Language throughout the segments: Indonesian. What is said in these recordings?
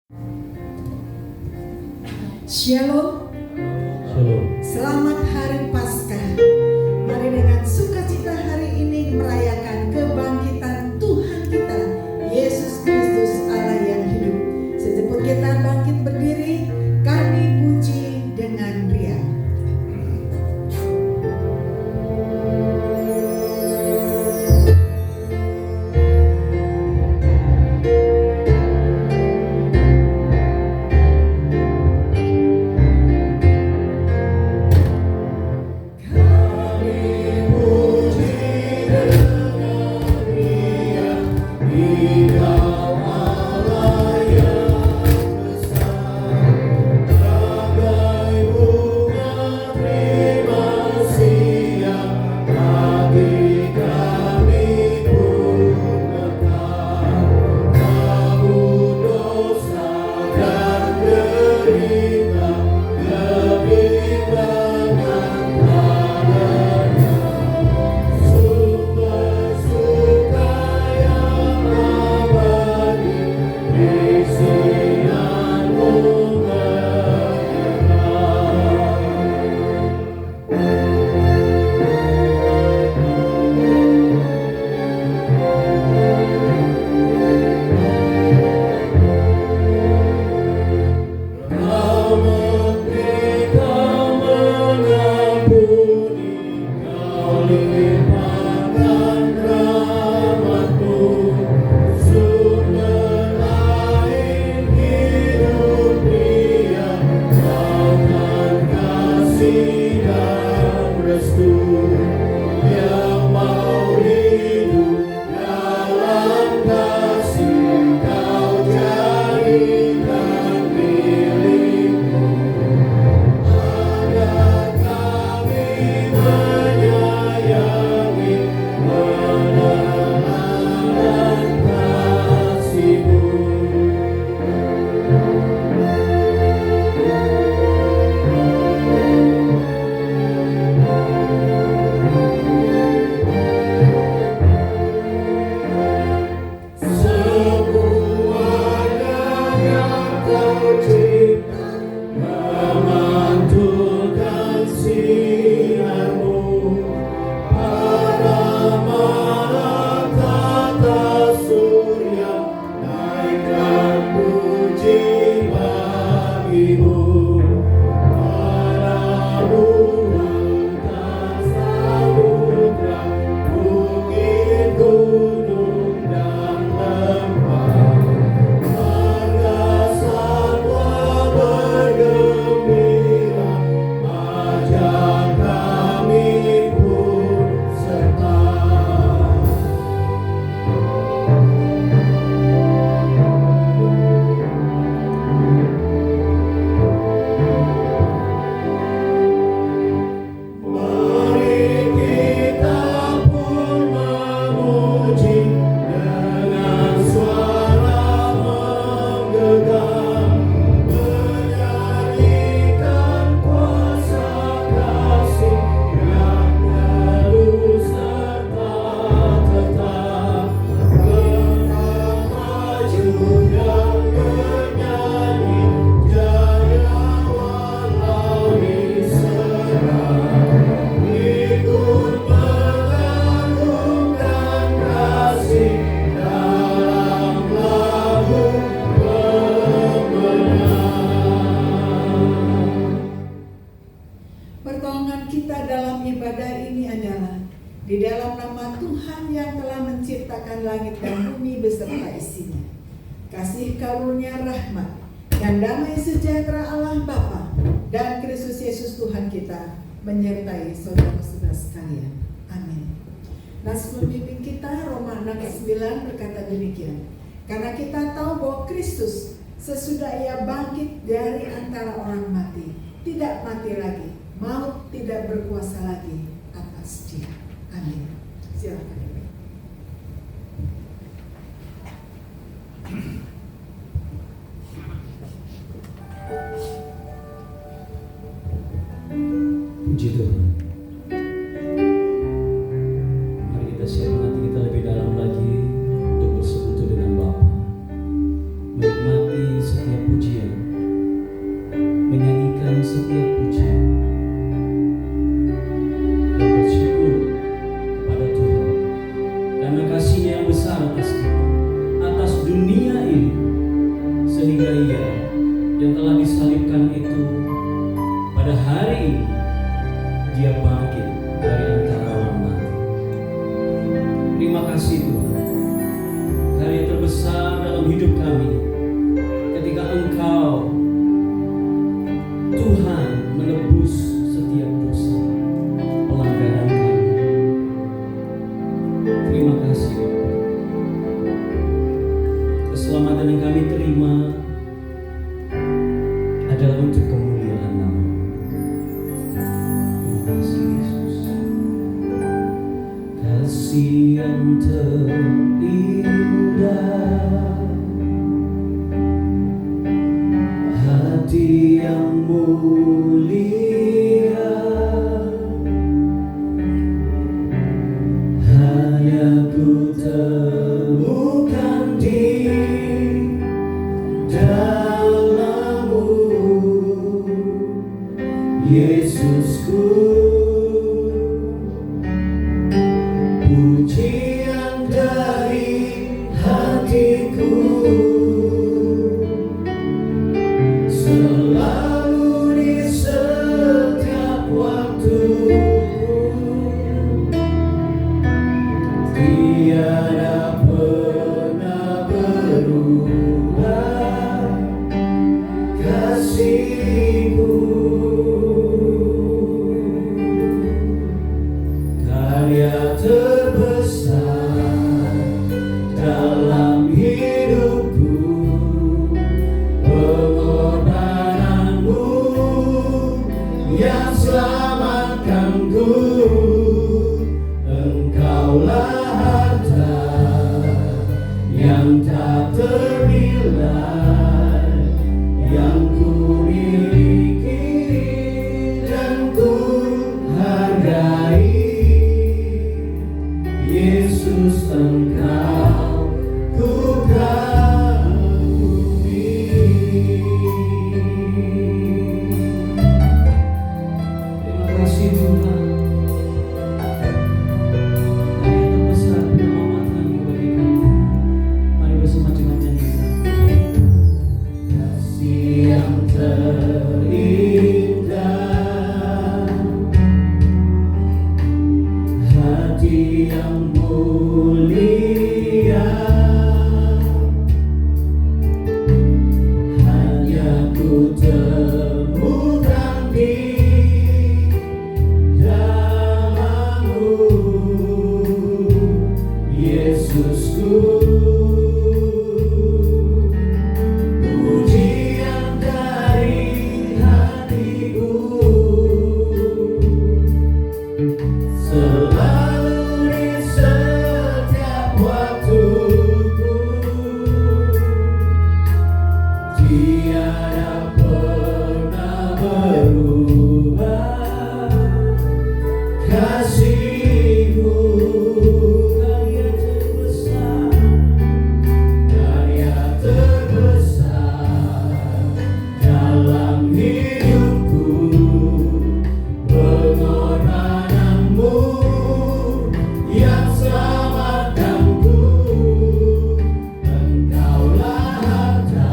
Shalom. Shalom. Selamat Hari Paskah. Mari dengan sukacita hari ini merayakan kebangkitan Tuhan kita, Yesus Kristus Allah yang hidup. Sejemput kita bangkit berdiri, kami puji dengan riang. Pertolongan kita dalam ibadah ini adalah di dalam nama Tuhan yang telah menciptakan langit dan bumi beserta isinya. Kasih karunia rahmat dan damai sejahtera Allah Bapa dan Kristus Yesus Tuhan kita menyertai saudara-saudara sekalian. Amin. Nas pembimbing kita Roma 6:9 berkata demikian. Karena kita tahu bahwa Kristus sesudah ia bangkit dari antara orang mati, tidak mati lagi, maut tidak berkuasa lagi atas dia. Amin. Silakan. Puji Tuhan. Mari kita siapkan hati kita lebih dalam lagi untuk bersekutu dengan Bapa, menikmati setiap sehingga Ia yang telah disalibkan itu pada hari ini Dia bangkit dari antara orang mati. Terima kasih Tuhan, karya terbesar dalam hidup kami ketika Engkau Tuhan menebus setiap dosa pelanggaran kami. Terima kasih Bapak. Keselamatan yang kami terima adalah untuk kemuliaan nama. Terima kasih Yesus. Kasih yang terindah, hati yang mulia, hanya ku temukan di dalam-Mu, Yesusku. Pujian dari hatiku selalu di setiap waktuku, tiada pernah berubah kasih-Mu. Karya terbesar dalam hidupku, pengorbananmu yang selamatkanku. Engkaulah harta yang tak ternilai yang ku miliki dan ku hargai. Yesus, Engkau ku kagumi. Terima kasih Tuhan. Hari terbesar penyelamatan-Mu bagi kami. Mari bersama dengan nyanyikan. Kasih yang terindah, hati yang mulia, hanya ku temukan di dalam-Mu, Yesusku. Pujian dari hatiku selalu di setiap waktuku, tiada pernah berubah kasih-Mu. Karya terbesar, karya terbesar dalam hidupku, pengorbananmu yang selamatkanku. Engkaulah harta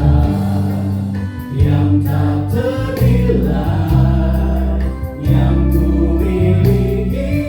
yang tak ternilai yang ku miliki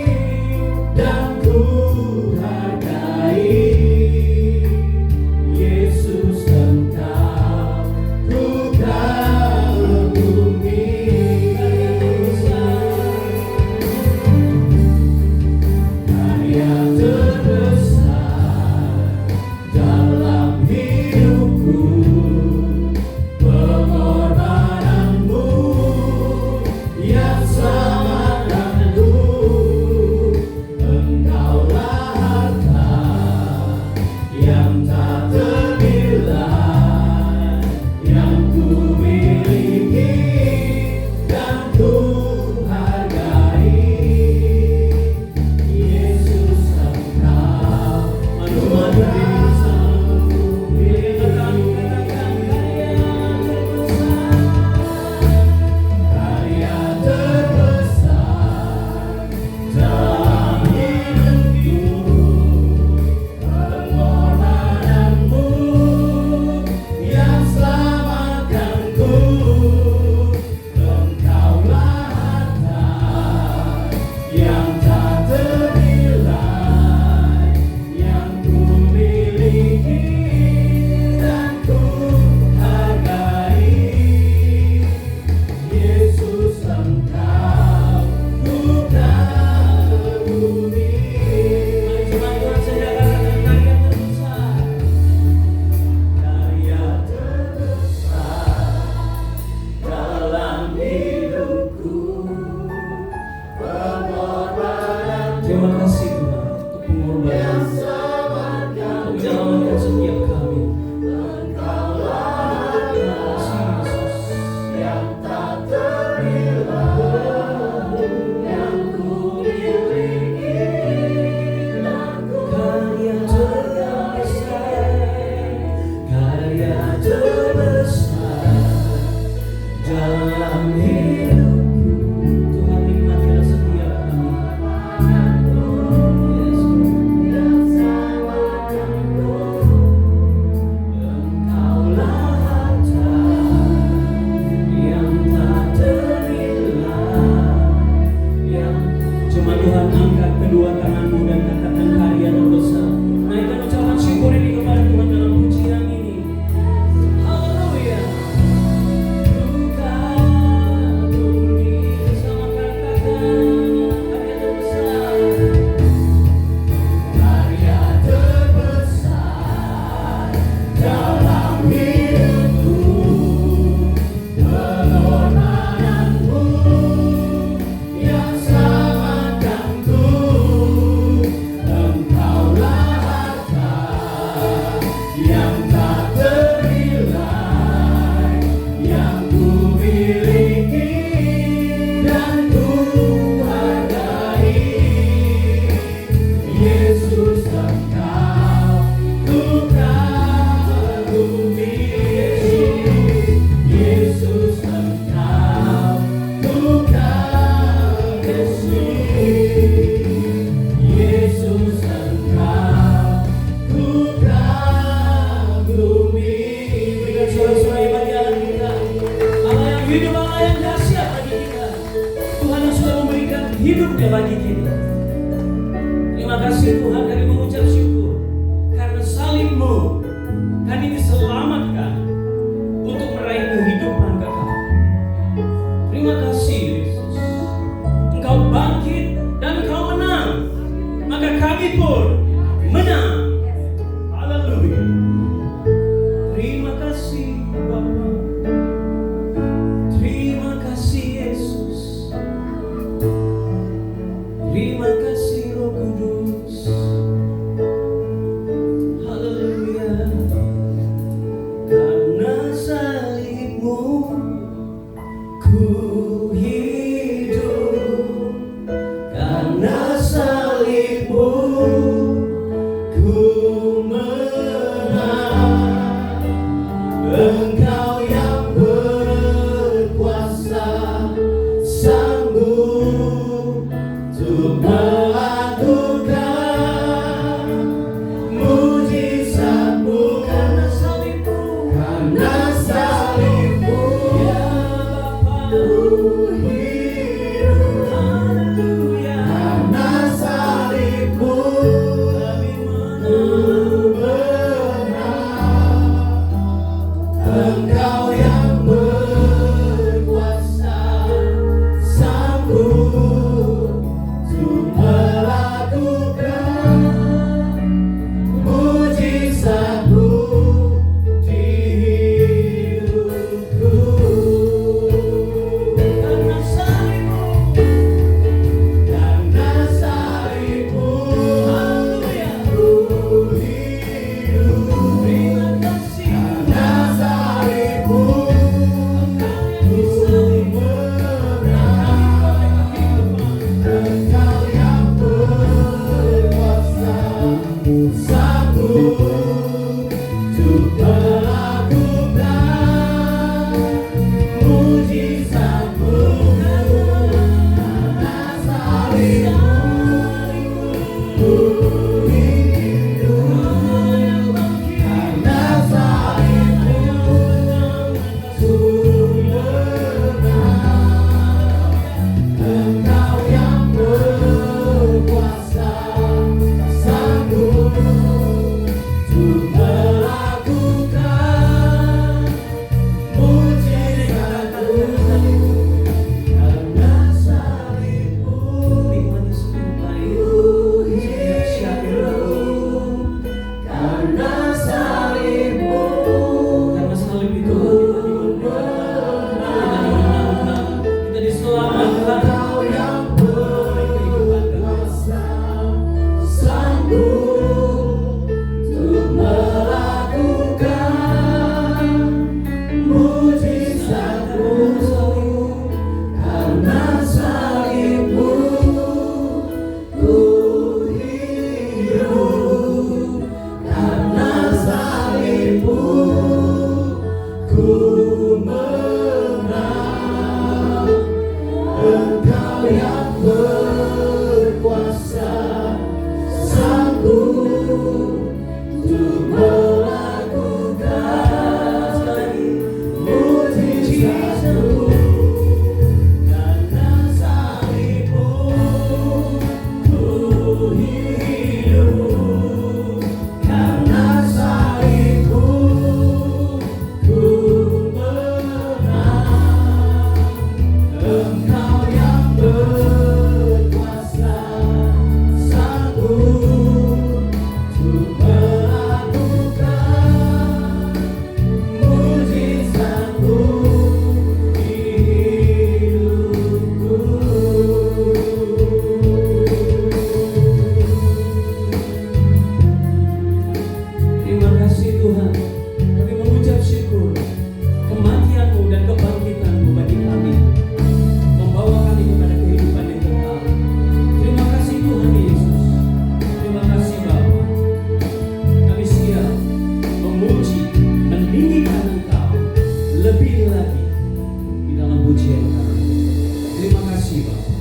hidup Allah yang dahsyat bagi kita. Tuhan yang sudah memberikan hidupnya bagi kita. Terima kasih Tuhan, kami mengucap syukur karena salib-Mu kami diselamatkan untuk meraih kehidupan kekal. Terima kasih Yesus, Engkau bangkit dan Engkau menang, maka kami pun menang. Haleluya. Terima kasih Bapa, terima kasih Yesus, terima kasih Roh Kudus. Haleluya. Karena salib-Mu ku hidup, karena salib-Mu ku menang. Engkau yang berkuasa, sanggup untuk melakukan mujizat-Mu. Karena salib-Mu, karena salib-Mu, ya Bapa, ku hidup. Haleluya. Karena salib-Mu kami menang. Engkau yang berkuasa, sanggup untuk melakukan mujizat-Mu di hidupku. Karena salib-Mu, karena salib-Mu, haleluya, ku hidup. Terima kasih. Karena salib-Mu, Engkau yang disalib, Engkau yang berkuasa, sanggup untuk melakukan mujizat-Mu. Karena salib-Mu, ku hidup. Karena salib-Mu, ku menang. Engkau yang berkuasa, sanggup untuk melakukan mujizat-Mu. Karena salib-Mu, nikmati sebentar hidup. Karena salib-Mu, karena salib itu kita dimenangkan, kita diselamatkan. Engkau yang berkuasa, sanggup untuk melakukan mujizat-Mu. Karena salib-Mu, ku hidup. Karena salib-Mu, ku menang. Engkau yang berkuasa, sanggup untuk melakukan mujizat-Mu. Karena salib-Mu, ku hidup. Karena salib-Mu, ku menang. Engkau yang berkuasa, sanggup untuk melakukan mujizat-Mu di hidupku. Terima kasih Tuhan, kami mengucap syukur kematian-Mu dan kebangkitan-Mu bagi kami, membawa kami kepada kehidupan yang kekal. Terima kasih Tuhan Yesus. Terima kasih Bapa. Kami siap memuji, meninggikan Engkau lebih lagi di dalam pujian kami. Terima kasih Bapa.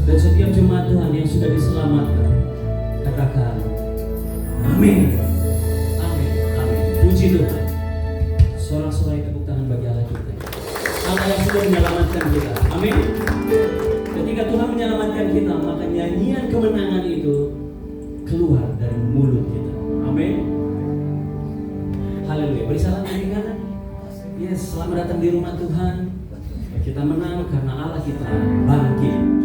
Dan setiap jemaat Tuhan yang sudah diselamatkan, katakan amin. Amin. Amin. Puji Tuhan. Sorak-sorai tepuk tangan bagi Allah kita. Allah yang sudah menyelamatkan kita. Amin. Ketika Tuhan menyelamatkan kita, maka nyanyian kemenangan itu keluar dari mulut kita. Amin. Haleluya. Beri salam bagi kanan. Yes, selamat datang di rumah Tuhan. Kita menang karena Allah kita bangkit.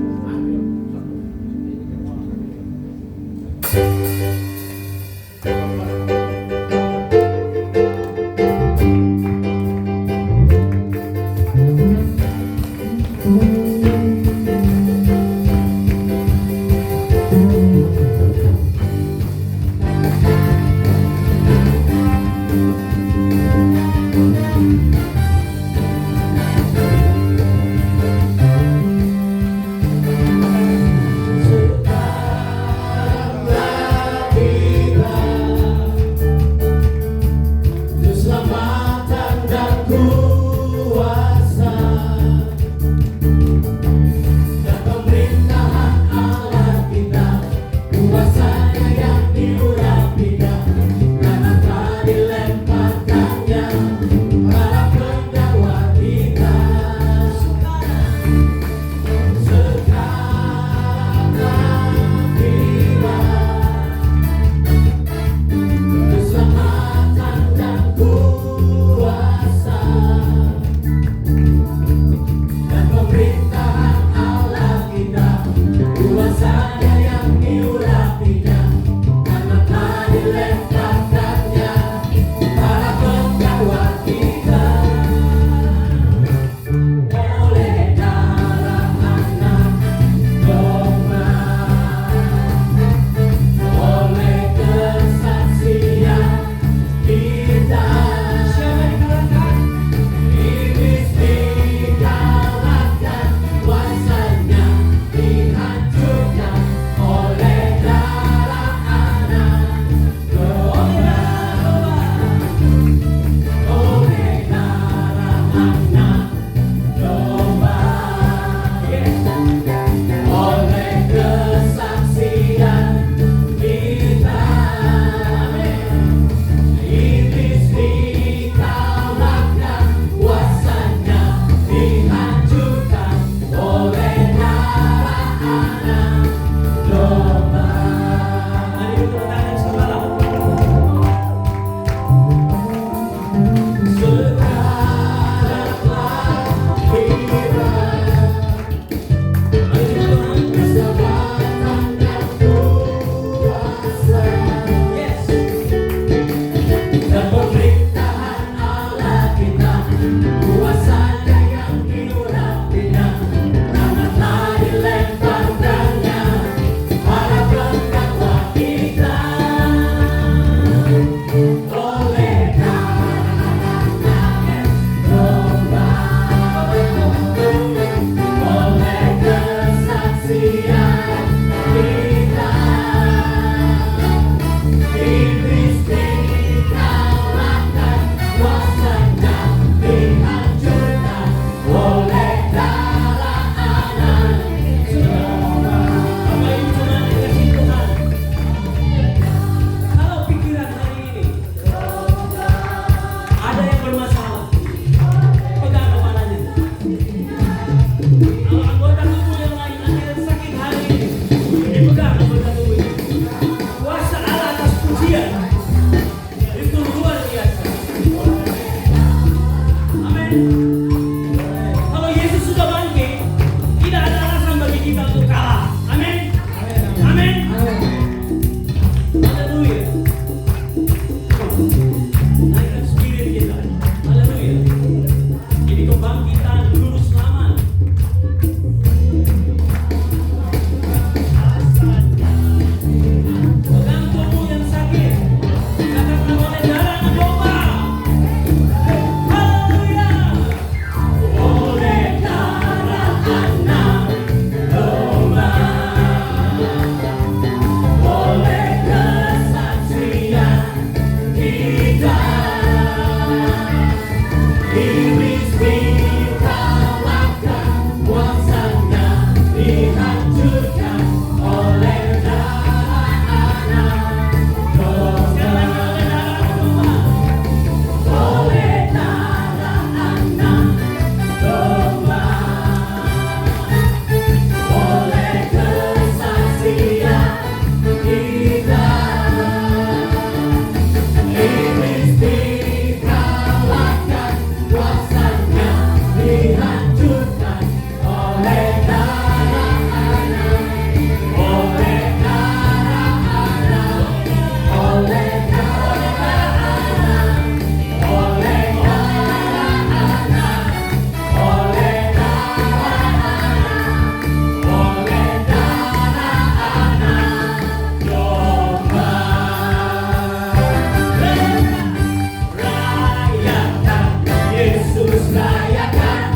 rayakan,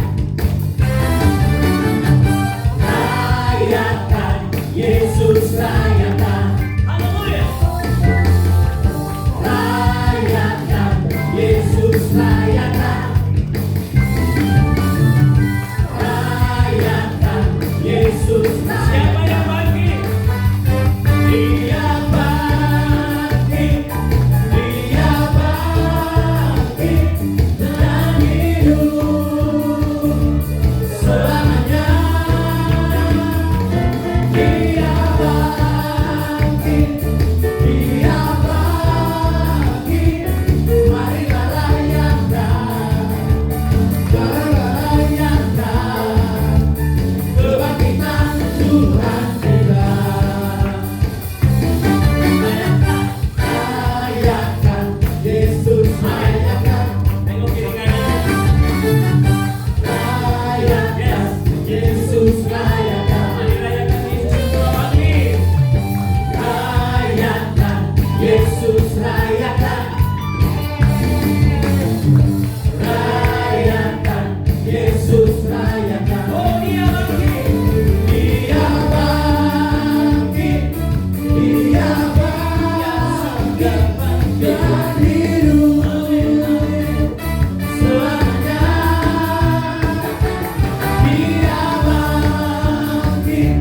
rayakan, Yesus rayakan. Haleluya. Rayakan, Yesus rayakan. Rayakan, Yesus rayakan. Siapa yang bangkit? Dia bangkit, dia bangkit dan hidup selamanya. Dia bangkit, dia bangkit. Marilah rayakan, rayakan kebangkitan Tuhan kita. Rayakan, Yesus rayakan. Tengok kiri kanan. Rayakan, Yesus rayakan. Mari rayakan Yesus telah bangkit. Rayakan, Yesus rayakan. Rayakan, Yesus rayakan. Oh, dia bangkit. Dia bangkit. Dia bangkit dan hidup selamanya. Dia bangkit,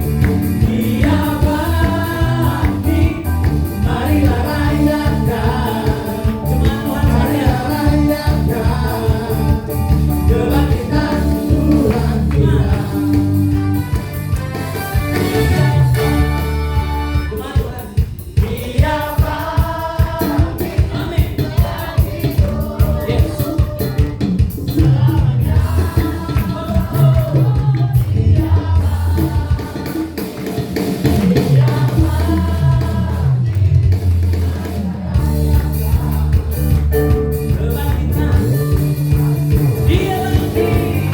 dia bangkit. Marilah rayakan, marilah rayakan kebangkitan Tuhan kita. Dia bangkit, amin. Yes. Kebangkitan. Dia bangkit,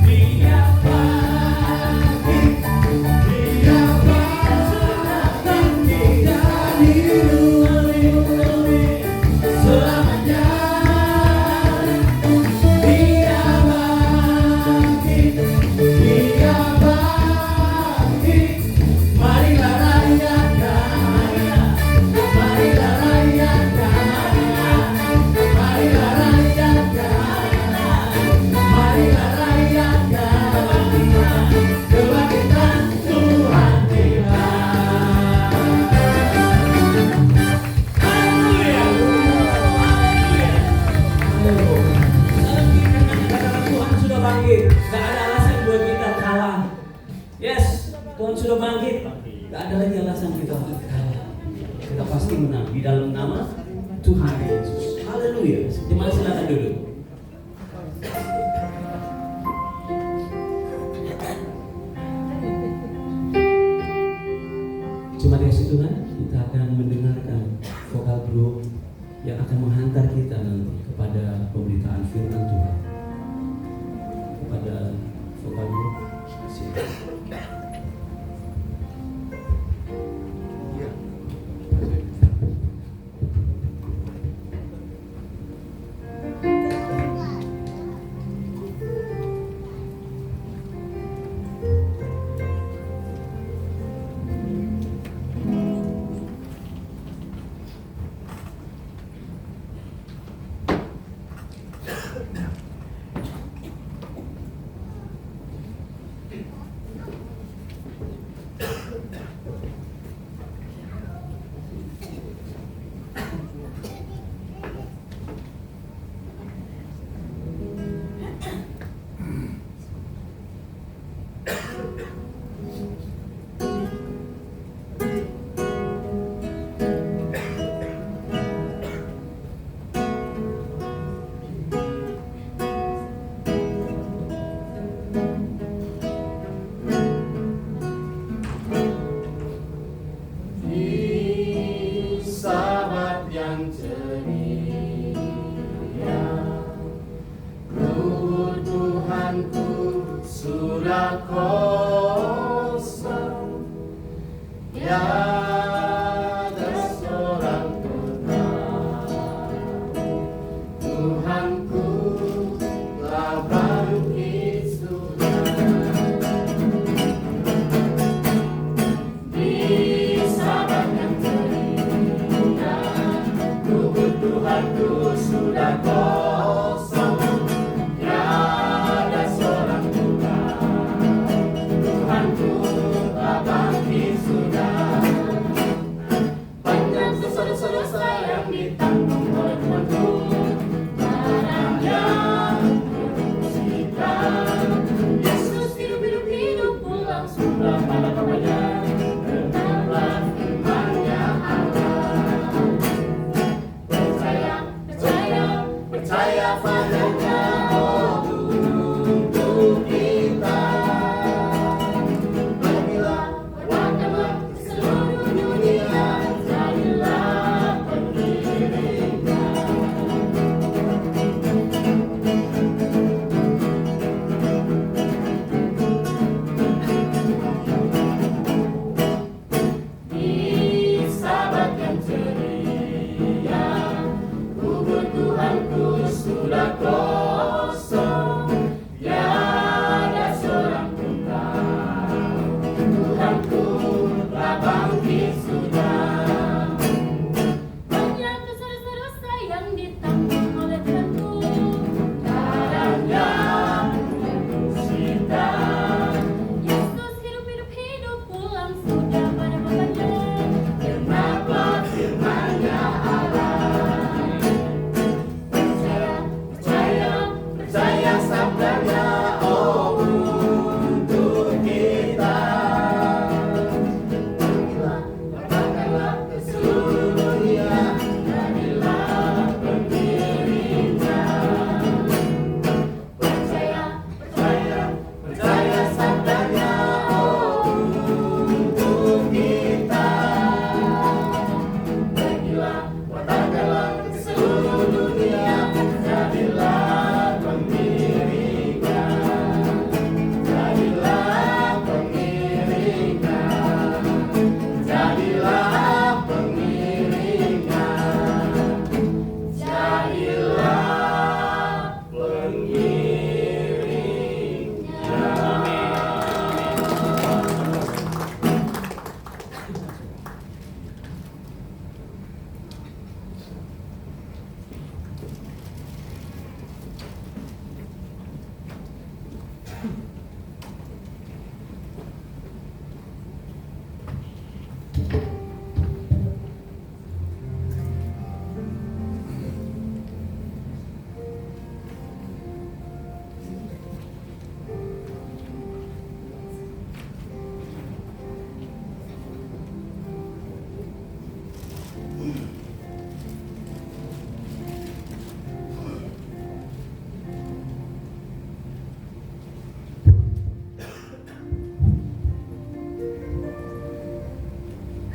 dia bangkit, dia bangkit dan hidup selamanya. Dia bangkit, dia bangkit. Marilah rayakan, marilah rayakan, marilah rayakan, marilah rayakan kebangkitan Tuhan kita. Haleluya, haleluya. Dalam kita katakan Tuhan sudah bangkit, gak ada alasan buat kita kalah. Yes, Tuhan sudah bangkit, gak ada lagi alasan kita untuk kalah. Kita pasti menang di dalam nama Tuhan Yesus. Haleluya. Jemaat silakan duduk. Jemaat kasih Tuhan, kita akan mendengarkan vokal group yang akan menghantar kita nanti kepada pemberitaan firman Tuhan. Kepada vokal group, silakan. sudah kosong, tiada seorang tetap. Tuhanku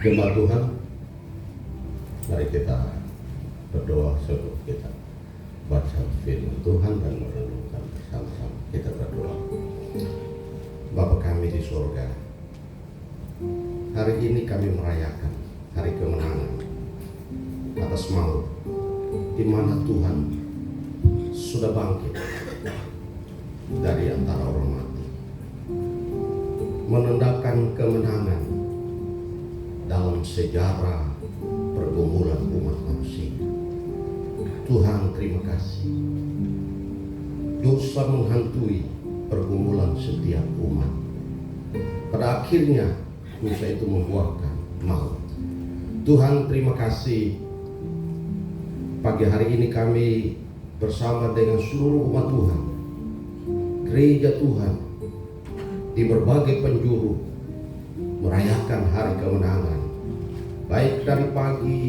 Jemaat Tuhan, mari kita berdoa sebelum kita baca firman Tuhan dan merenungkan bersama-sama. Kita berdoa. Bapa kami di surga, hari ini kami merayakan hari kemenangan atas maut, di mana Tuhan sudah bangkit dari antara orang mati, menandakan kemenangan dalam sejarah pergumulan umat manusia. Tuhan, terima kasih. Dosa menghantui pergumulan setiap umat. Pada akhirnya dosa itu membuahkan maut. Tuhan, terima kasih. Pagi hari ini kami bersama dengan seluruh umat Tuhan, gereja Tuhan di berbagai penjuru merayakan hari kemenangan, baik dari pagi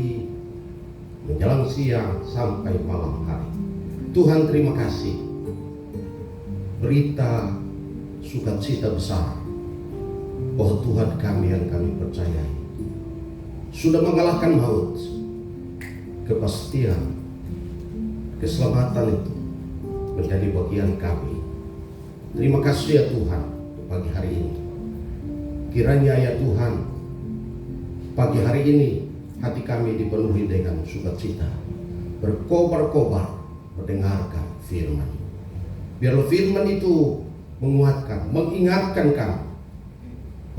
menjelang siang sampai malam hari. Tuhan, terima kasih. Berita sukacita besar bahwa Tuhan kami yang kami percayai sudah mengalahkan maut. Kepastian keselamatan itu menjadi bagian kami. Terima kasih ya Tuhan pagi hari ini. Kiranya ya Tuhan, pagi hari ini hati kami dipenuhi dengan sukacita, berkobar-kobar mendengarkan firman. Biarlah firman itu menguatkan, mengingatkan kami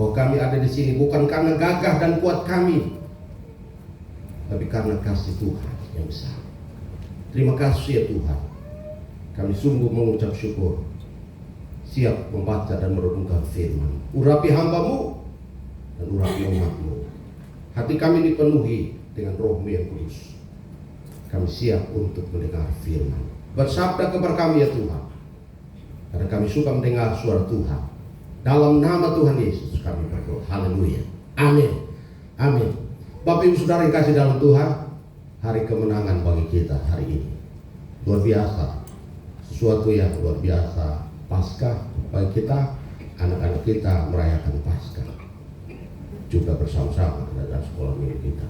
bahwa kami ada di sini bukan karena gagah dan kuat kami, tapi karena kasih Tuhan yang besar. Terima kasih ya Tuhan. Kami sungguh mengucap syukur, siap membaca dan merenungkan firman. Urapi hamba-Mu dan urapi umat-Mu. Hati kami dipenuhi dengan Roh-Mu yang kudus. Kami siap untuk mendengar firman. Bersabda kepada kami ya Tuhan, karena kami suka mendengar suara Tuhan. Dalam nama Tuhan Yesus kami berdoa. Haleluya. Amin. Amin. Bapak Ibu Saudara yang kasih dalam Tuhan, hari kemenangan bagi kita hari ini luar biasa. Sesuatu yang luar biasa. Paskah bagi kita, anak-anak kita merayakan Paskah juga bersama-sama dalam sekolah minggu kita.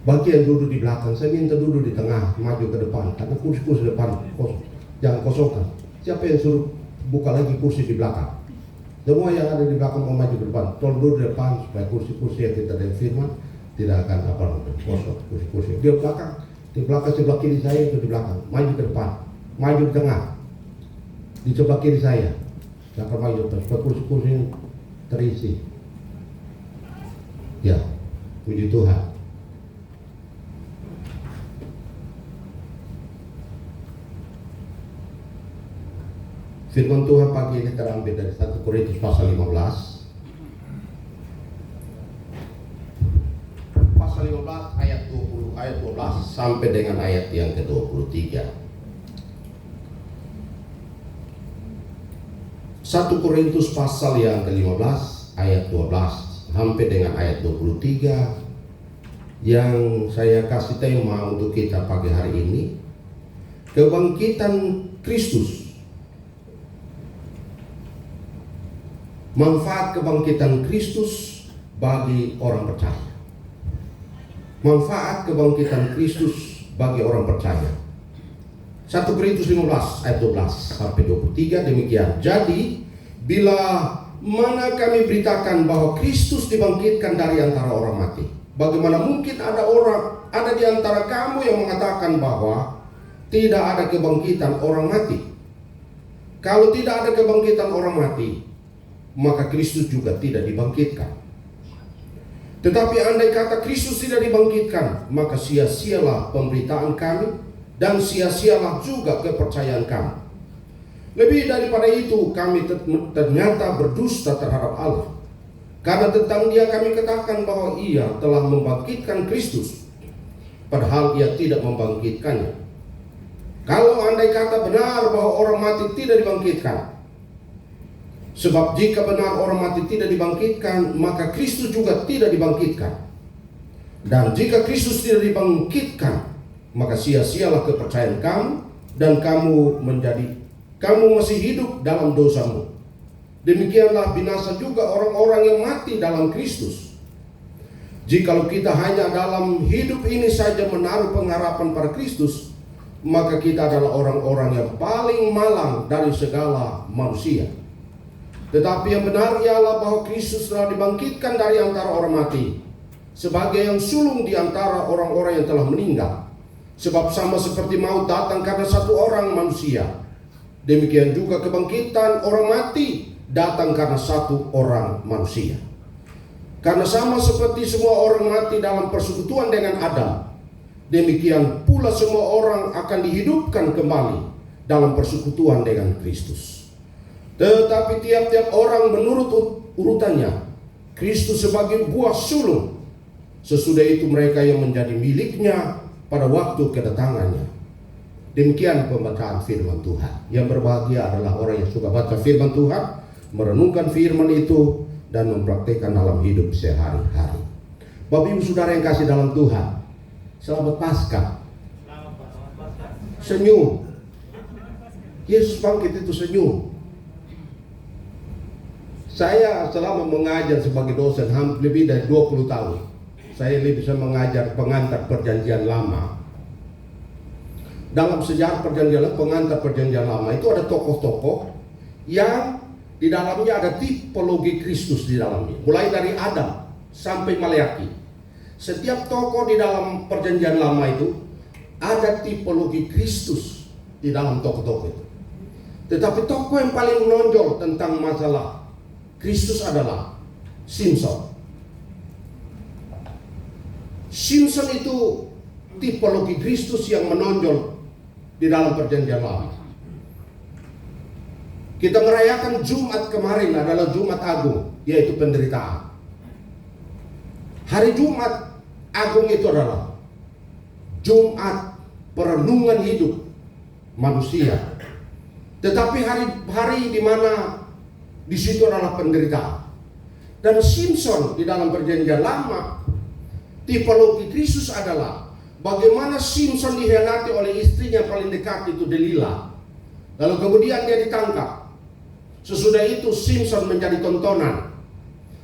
Bagi yang duduk di belakang, saya minta duduk di tengah, maju ke depan, karena kursi-kursi depan kosong, jangan kosongkan. Siapa yang suruh buka lagi kursi di belakang? Semua yang ada di belakang mau maju ke depan, tolong duduk di depan supaya kursi-kursi yang kita dengar firman tidak akan kosong. Kursi-kursi di belakang sebelah kiri saya itu di belakang, maju ke depan, maju di tengah. Di sebelah kiri saya, jangan maju supaya kursi-kursi terisi. Ya, puji Tuhan. Firman Tuhan pagi ini terambil dari 1 Korintus pasal 15. Pasal 15 ayat 20, ayat 12 sampai dengan ayat yang ke-23. 1 Korintus pasal yang ke-15 ayat 12 sampai dengan ayat 23 yang saya kasih tema untuk kita pagi hari ini, kebangkitan Kristus. Manfaat kebangkitan Kristus bagi orang percaya. Manfaat kebangkitan Kristus bagi orang percaya. 1 Korintus 15 ayat 12 sampai 23 demikian. Jadi bila mana kami beritakan bahwa Kristus dibangkitkan dari antara orang mati, bagaimana mungkin ada di antara kamu yang mengatakan bahwa tidak ada kebangkitan orang mati? Kalau tidak ada kebangkitan orang mati, maka Kristus juga tidak dibangkitkan. Tetapi andai kata Kristus tidak dibangkitkan, maka sia-sialah pemberitaan kami dan sia-sialah juga kepercayaan kami. Lebih daripada itu, kami ternyata berdusta terhadap Allah. Karena tentang Dia kami katakan bahwa Ia telah membangkitkan Kristus, padahal Ia tidak membangkitkannya. Kalau andai kata benar bahwa orang mati tidak dibangkitkan, sebab jika benar orang mati tidak dibangkitkan, maka Kristus juga tidak dibangkitkan. Dan jika Kristus tidak dibangkitkan, maka sia-sialah kepercayaan kamu, dan kamu masih hidup dalam dosamu. Demikianlah binasa juga orang-orang yang mati dalam Kristus. Jikalau kita hanya dalam hidup ini saja menaruh pengharapan pada Kristus, maka kita adalah orang-orang yang paling malang dari segala manusia. Tetapi yang benar ialah bahwa Kristus telah dibangkitkan dari antara orang mati, sebagai yang sulung di antara orang-orang yang telah meninggal. Sebab sama seperti maut datang karena satu orang manusia, demikian juga kebangkitan orang mati datang karena satu orang manusia. Karena sama seperti semua orang mati dalam persekutuan dengan Adam, demikian pula semua orang akan dihidupkan kembali dalam persekutuan dengan Kristus. Tetapi tiap-tiap orang menurut urutannya, Kristus sebagai buah sulung, sesudah itu mereka yang menjadi miliknya pada waktu kedatangannya. Demikian pembacaan firman Tuhan. Yang berbahagia adalah orang yang suka baca firman Tuhan, merenungkan firman itu, dan mempraktikkan dalam hidup sehari-hari. Bapak Ibu Saudara yang kasih dalam Tuhan, selamat Paskah. Senyum. Yesus bangkit itu senyum. Saya selama mengajar sebagai dosen lebih dari 20 tahun. Saya bisa mengajar pengantar perjanjian lama. Dalam sejarah perjanjian pengantar perjanjian lama itu ada tokoh-tokoh yang di dalamnya ada tipologi Kristus di dalamnya. Mulai dari Adam sampai Maleaki. Setiap tokoh di dalam perjanjian lama itu ada tipologi Kristus di dalam tokoh-tokoh itu. Tetapi tokoh yang paling menonjol tentang masalah Kristus adalah Simson. Simson itu tipologi Kristus yang menonjol di dalam perjanjian lama. Kita merayakan Jumat kemarin adalah Jumat Agung, yaitu penderitaan. Hari Jumat Agung itu adalah Jumat perenungan hidup manusia. Tetapi hari di mana di situ adalah penderitaan. Dan Simson di dalam perjanjian lama, tipologi Kristus adalah bagaimana Simson dikhianati oleh istrinya paling dekat itu Delila. Lalu kemudian dia ditangkap. Sesudah itu Simson menjadi tontonan,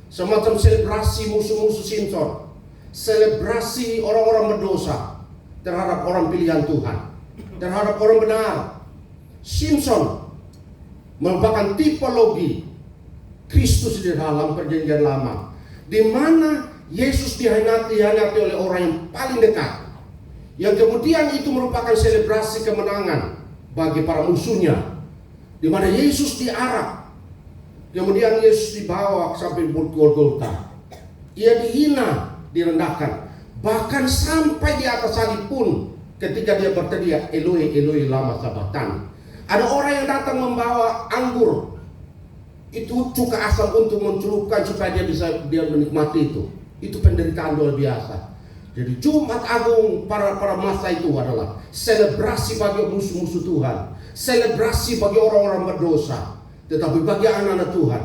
semacam selebrasi musuh-musuh Simson, selebrasi orang-orang berdosa terhadap orang pilihan Tuhan, terhadap orang benar. Simson merupakan tipologi Kristus di dalam perjanjian lama, di mana Yesus dikhianati oleh orang yang paling dekat, yang kemudian itu merupakan selebrasi kemenangan bagi para musuhnya, di mana Yesus diarak, kemudian Yesus dibawa sampai Golgota. Ia dihina, direndahkan, bahkan sampai di atas salib pun ketika dia berteriak Eloi Eloi lama sabachthani. Ada orang yang datang membawa anggur, itu cuka asam untuk mencelupkan supaya dia menikmati itu. Itu penderitaan luar biasa. Jadi Jumat Agung para masa itu adalah selebrasi bagi musuh-musuh Tuhan, selebrasi bagi orang-orang berdosa. Tetapi bagi anak-anak Tuhan,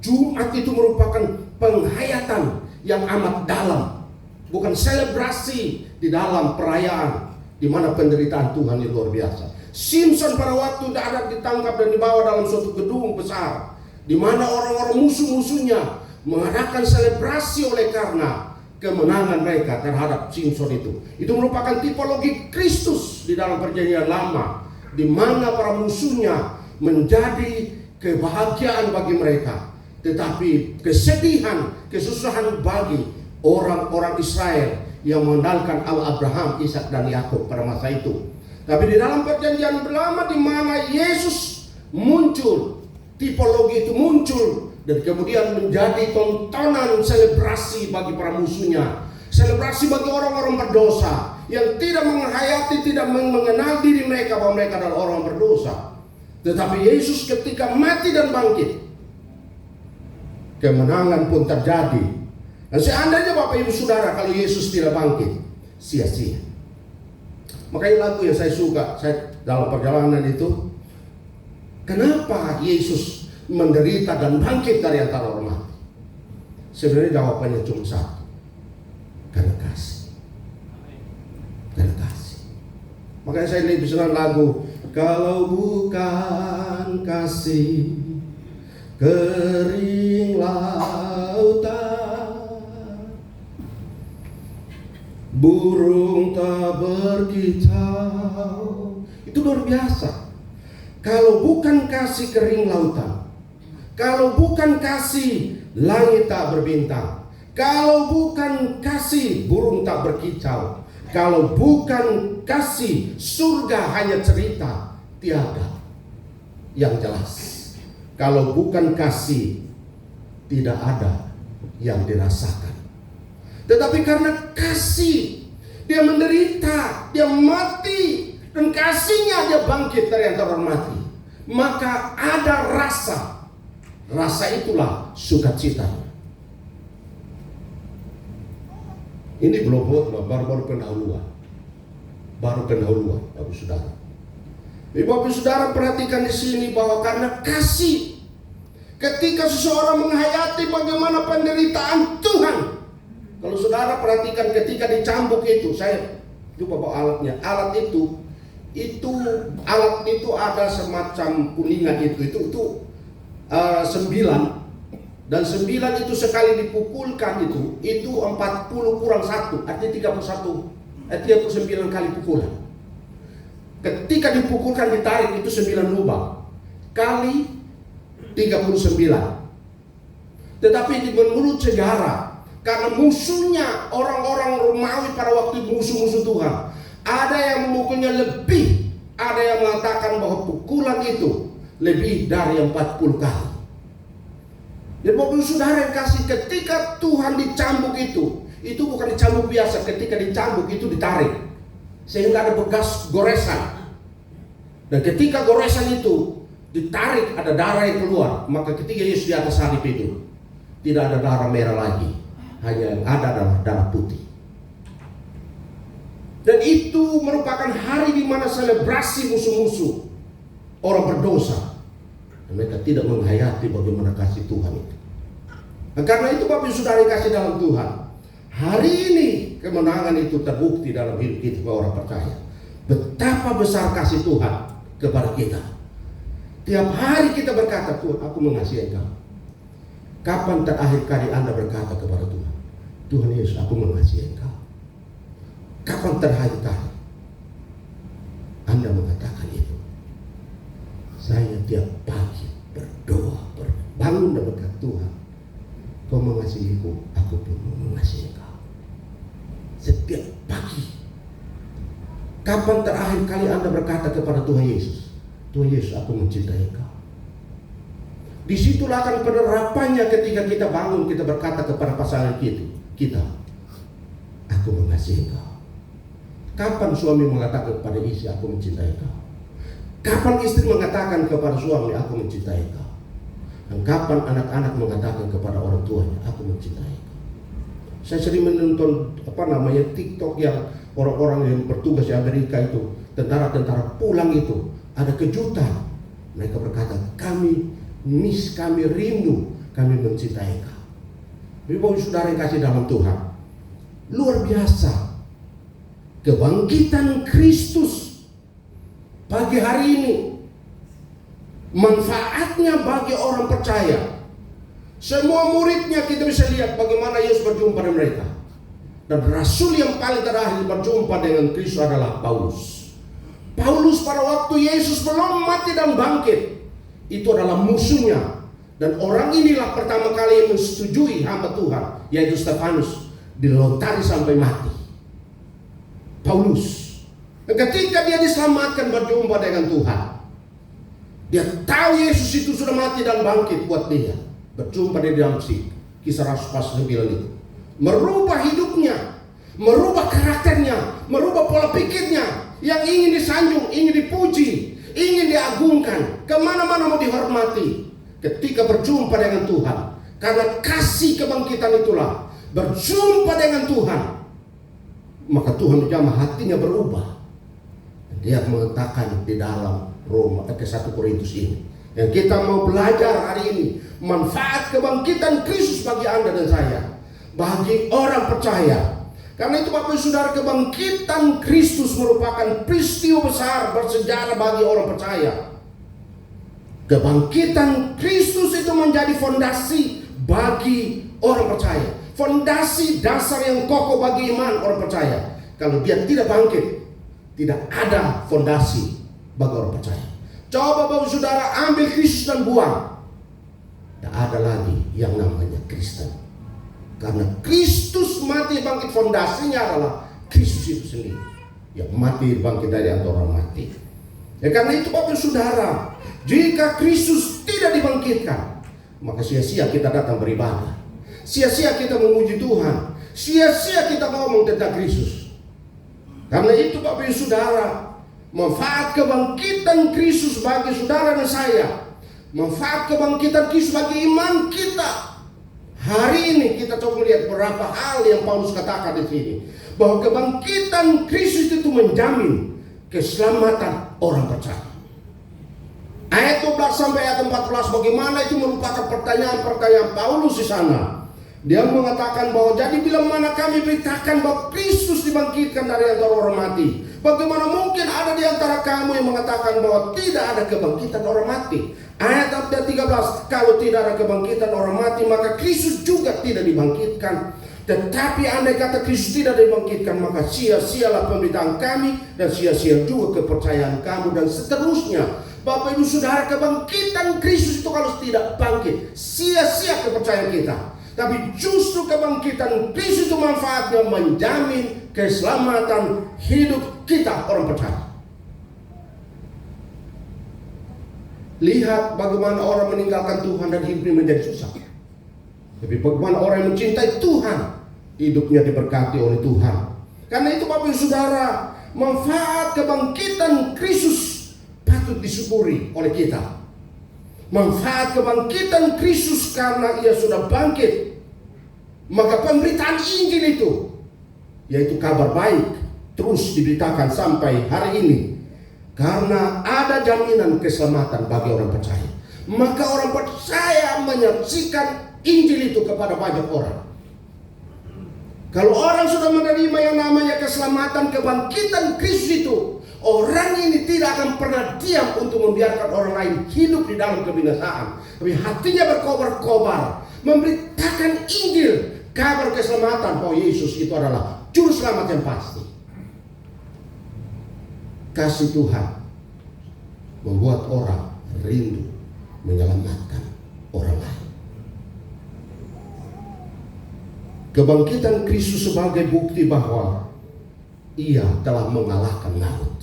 Jumat itu merupakan penghayatan yang amat dalam, bukan selebrasi di dalam perayaan di mana penderitaan Tuhan itu luar biasa. Simson pada waktu darat ditangkap dan dibawa dalam suatu gedung besar, di mana orang-orang musuh-musuhnya mengadakan selebrasi oleh karena kemenangan mereka terhadap Simson itu. Itu merupakan tipologi Kristus di dalam perjanjian lama, di mana para musuhnya menjadi kebahagiaan bagi mereka, tetapi kesedihan, kesusahan bagi orang-orang Israel yang mengandalkan Allah Abraham, Ishak dan Yakub pada masa itu. Tapi di dalam perjanjian lama di mana Yesus muncul, tipologi itu muncul dan kemudian menjadi tontonan selebrasi bagi para musuhnya, selebrasi bagi orang-orang berdosa yang tidak menghayati, tidak mengenal diri mereka bahwa mereka adalah orang berdosa. Tetapi Yesus ketika mati dan bangkit, kemenangan pun terjadi. Dan seandainya Bapak Ibu Saudara kalau Yesus tidak bangkit, sia-sia. Makanya lagu yang saya suka dalam perjalanan itu, kenapa Yesus menderita dan bangkit dari antara orang mati? Sebenarnya jawabannya cuma satu, karena kasih. Karena kasih. Makanya saya lebih senang lagu, kalau bukan kasih, kering lautan, burung tak berkicau. Itu luar biasa. Kalau bukan kasih, kering lautan. Kalau bukan kasih, langit tak berbintang. Kalau bukan kasih, burung tak berkicau. Kalau bukan kasih, surga hanya cerita, tiada yang jelas. Kalau bukan kasih, tidak ada yang dirasakan. Tetapi karena kasih, dia menderita, dia mati, dan kasihnya dia bangkit dari antara orang mati. Maka ada rasa. Rasa itulah sukacita. Ini belum baru pendahuluan. Baru pendahuluan, Bapak Saudara. Bapak Saudara perhatikan di sini bahwa karena kasih, ketika seseorang menghayati bagaimana penderitaan Tuhan. Kalau saudara perhatikan ketika dicambuk itu, saya lupa bawa alatnya. Alat itu ada semacam kuningan itu 9. Dan 9 itu sekali dipukulkan itu 40 kurang 1, artinya 39 kali pukulan. Ketika dipukulkan ditarik itu 9 lubang kali 39. Tetapi menurut sejarah, karena musuhnya orang-orang Romawi pada waktu musuh-musuh Tuhan, ada yang memukulnya lebih, ada yang mengatakan bahwa pukulan itu lebih dari 40 kali. Dan Bapak Saudara yang kasih, ketika Tuhan dicambuk itu bukan dicambuk biasa. Ketika dicambuk itu ditarik sehingga ada bekas goresan. Dan ketika goresan itu ditarik, ada darah yang keluar. Maka ketika Yesus di atas salib itu, tidak ada darah merah lagi, hanya yang ada adalah darah putih. Dan itu merupakan hari di mana selebrasi musuh-musuh orang berdosa. Mereka tidak menghayati bagaimana kasih Tuhan itu. Dan karena itu Bapak Saudara kasih dalam Tuhan, hari ini kemenangan itu terbukti dalam hidup kita orang percaya. Betapa besar kasih Tuhan kepada kita. Tiap hari kita berkata, Tuhan, aku mengasihi Engkau. Kapan terakhir kali Anda berkata kepada Tuhan, Tuhan Yesus, aku mengasihi Engkau? Kapan terakhir kali Anda mengatakan itu? Saya tiap pagi berdoa, bangun dan berkata, Tuhan, Kau mengasihiku, aku pun mengasihi Engkau. Setiap pagi. Kapan terakhir kali Anda berkata kepada Tuhan Yesus, Tuhan Yesus, aku mencintai Engkau? Disitulah akan penerapannya ketika kita bangun, kita berkata kepada pasangan kita, aku mengasihi Engkau. Kapan suami mengatakan kepada istri, aku mencintai Engkau? Kapan istri mengatakan kepada suami, aku mencintai Engkau? Dan kapan anak-anak mengatakan kepada orang tuanya, aku mencintai Engkau? Saya sering menonton TikTok yang orang-orang yang bertugas di Amerika itu, tentara-tentara pulang itu, ada kejutan. Mereka berkata, kami rindu, kami mencintai Engkau. Bapak Saudara yang kasih dalam Tuhan, luar biasa kebangkitan Kristus pagi hari ini. Manfaatnya bagi orang percaya. Semua muridnya kita bisa lihat bagaimana Yesus berjumpa dengan mereka. Dan rasul yang paling terakhir berjumpa dengan Kristus adalah Paulus. Paulus pada waktu Yesus belum mati dan bangkit, itu adalah musuhnya. Dan orang inilah pertama kali yang menyetujui hamba Tuhan, yaitu Stefanus, dilontari sampai mati. Paulus. Dan ketika dia diselamatkan berjumpa dengan Tuhan, dia tahu Yesus itu sudah mati dan bangkit buat dia. Berjumpa di dalam Kisah Rasul pasal 9 itu. Merubah hidupnya, merubah karakternya, merubah pola pikirnya. Yang ingin disanjung, ingin dipuji, ingin diagungkan, kemana-mana mau dihormati ketika berjumpa dengan Tuhan. Karena kasih kebangkitan itulah berjumpa dengan Tuhan, maka Tuhan menjamah hatinya berubah. Dia mengatakan di dalam Roma ke 1 Korintus ini yang kita mau belajar hari ini, manfaat kebangkitan Kristus bagi Anda dan saya, bagi orang percaya. Karena itu Bapak Saudara, kebangkitan Kristus merupakan peristiwa besar bersejarah bagi orang percaya. Kebangkitan Kristus itu menjadi fondasi bagi orang percaya, fondasi dasar yang kokoh bagi iman orang percaya. Kalau dia tidak bangkit, tidak ada fondasi bagi orang percaya. Coba Bapak Saudara ambil Kristus dan buang, tidak ada lagi yang namanya Kristen. Karena Kristus mati bangkit, fondasinya adalah Kristus itu sendiri yang mati bangkit dari antara orang mati. Ya, karena itu Bapak Saudara, jika Kristus tidak dibangkitkan, maka sia-sia kita datang beribadah, sia-sia kita memuji Tuhan, sia-sia kita ngomong tentang Kristus. Karena itu Bapak Ibu Saudara, manfaat kebangkitan Kristus bagi saudara dan saya, manfaat kebangkitan Kristus bagi iman kita. Hari ini kita coba melihat beberapa hal yang Paulus katakan di sini, bahwa kebangkitan Kristus itu menjamin keselamatan orang percaya. Ayat 12 sampai ayat 14, bagaimana itu merupakan pertanyaan-pertanyaan Paulus di sana. Dia mengatakan bahwa jadi bila mana kami beritakan bahwa Kristus dibangkitkan dari antara orang mati, bagaimana mungkin ada di antara kamu yang mengatakan bahwa tidak ada kebangkitan orang mati? Ayat 13, kalau tidak ada kebangkitan orang mati, maka Kristus juga tidak dibangkitkan. Tetapi andai kata Kristus tidak dibangkitkan, maka sia-sialah pemberitaan kami dan sia-sia juga kepercayaan kamu, dan seterusnya. Bapak Ibu Saudara, kebangkitan Kristus itu kalau tidak bangkit, sia-sia kepercayaan kita. Tapi justru kebangkitan Kristus itu manfaatnya menjamin keselamatan hidup kita orang percaya. Lihat bagaimana orang meninggalkan Tuhan dan hidupnya menjadi susah. Tapi bagaimana orang yang mencintai Tuhan, hidupnya diberkati oleh Tuhan. Karena itu Bapak Ibu Saudara, manfaat kebangkitan Kristus patut disyukuri oleh kita. Manfaat kebangkitan Kristus karena ia sudah bangkit, maka pemberitaan Injil itu, yaitu kabar baik, terus diberitakan sampai hari ini. Karena ada jaminan keselamatan bagi orang percaya, maka orang percaya menyaksikan Injil itu kepada banyak orang. Kalau orang sudah menerima yang namanya keselamatan, kebangkitan Kristus itu, orang ini tidak akan pernah diam untuk membiarkan orang lain hidup di dalam kebinasaan. Tapi hatinya berkobar-kobar, memberitakan Injil, kabar keselamatan bahwa Yesus itu adalah juru selamat yang pasti. Kasih Tuhan membuat orang rindu menyelamatkan orang lain. Kebangkitan Kristus sebagai bukti bahwa ia telah mengalahkan maut.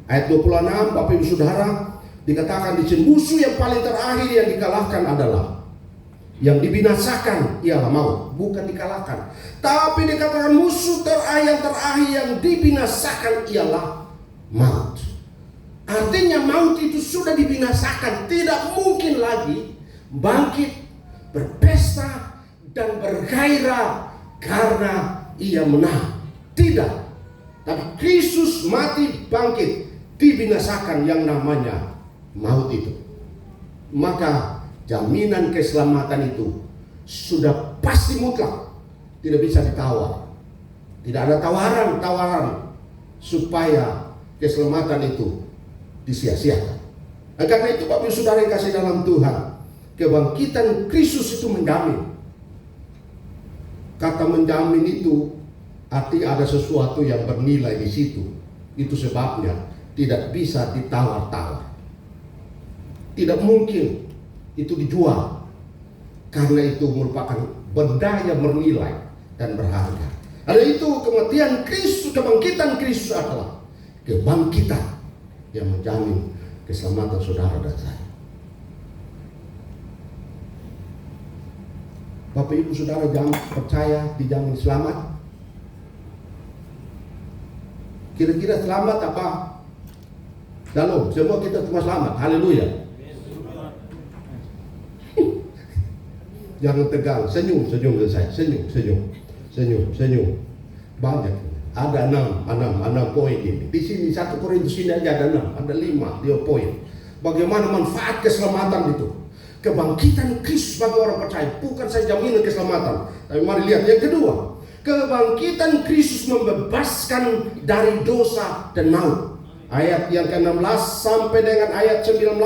Ayat 26 Bapak Ibu Saudara, dikatakan di sini musuh yang paling terakhir yang dikalahkan adalah, yang dibinasakan ialah maut, bukan dikalahkan. Tapi dikatakan musuh yang terakhir yang dibinasakan ialah maut. Artinya maut itu sudah dibinasakan, tidak mungkin lagi bangkit, berpesta dan bergairah karena ia menang. Tidak. Tapi Kristus mati bangkit, dibinasakan yang namanya maut itu. Maka jaminan keselamatan itu sudah pasti mutlak, tidak bisa ditawar. Tidak ada tawaran-tawaran supaya keselamatan itu disia-siakan. Dan karena itu Bapak Ibu Saudara yang kasih dalam Tuhan, kebangkitan Kristus itu menjamin. Kata menjamin itu artinya ada sesuatu yang bernilai di situ. Itu sebabnya tidak bisa ditawar-tawar. Tidak mungkin itu dijual, karena itu merupakan benda yang bernilai dan berharga. Karena itu kematian Kristus, kebangkitan Kristus adalah kebangkitan yang menjamin keselamatan saudara dan saya. Bapak Ibu Saudara jangan percaya dijamin selamat. Kira-kira selamat apa? Shalom, semua kita semua selamat. Haleluya. Jangan tegang, senyum ke saya. Senyum. Banyak. Ada 6 poin ini. Di sini 1 Korintus ini aja ada 6, ada 5 dia poin. Bagaimana manfaat keselamatan itu? Kebangkitan Kristus bagi orang percaya bukan saja jaminan keselamatan. Tapi mari lihat yang kedua. Kebangkitan Kristus membebaskan dari dosa dan maut. Ayat yang ke-16 sampai dengan ayat 19.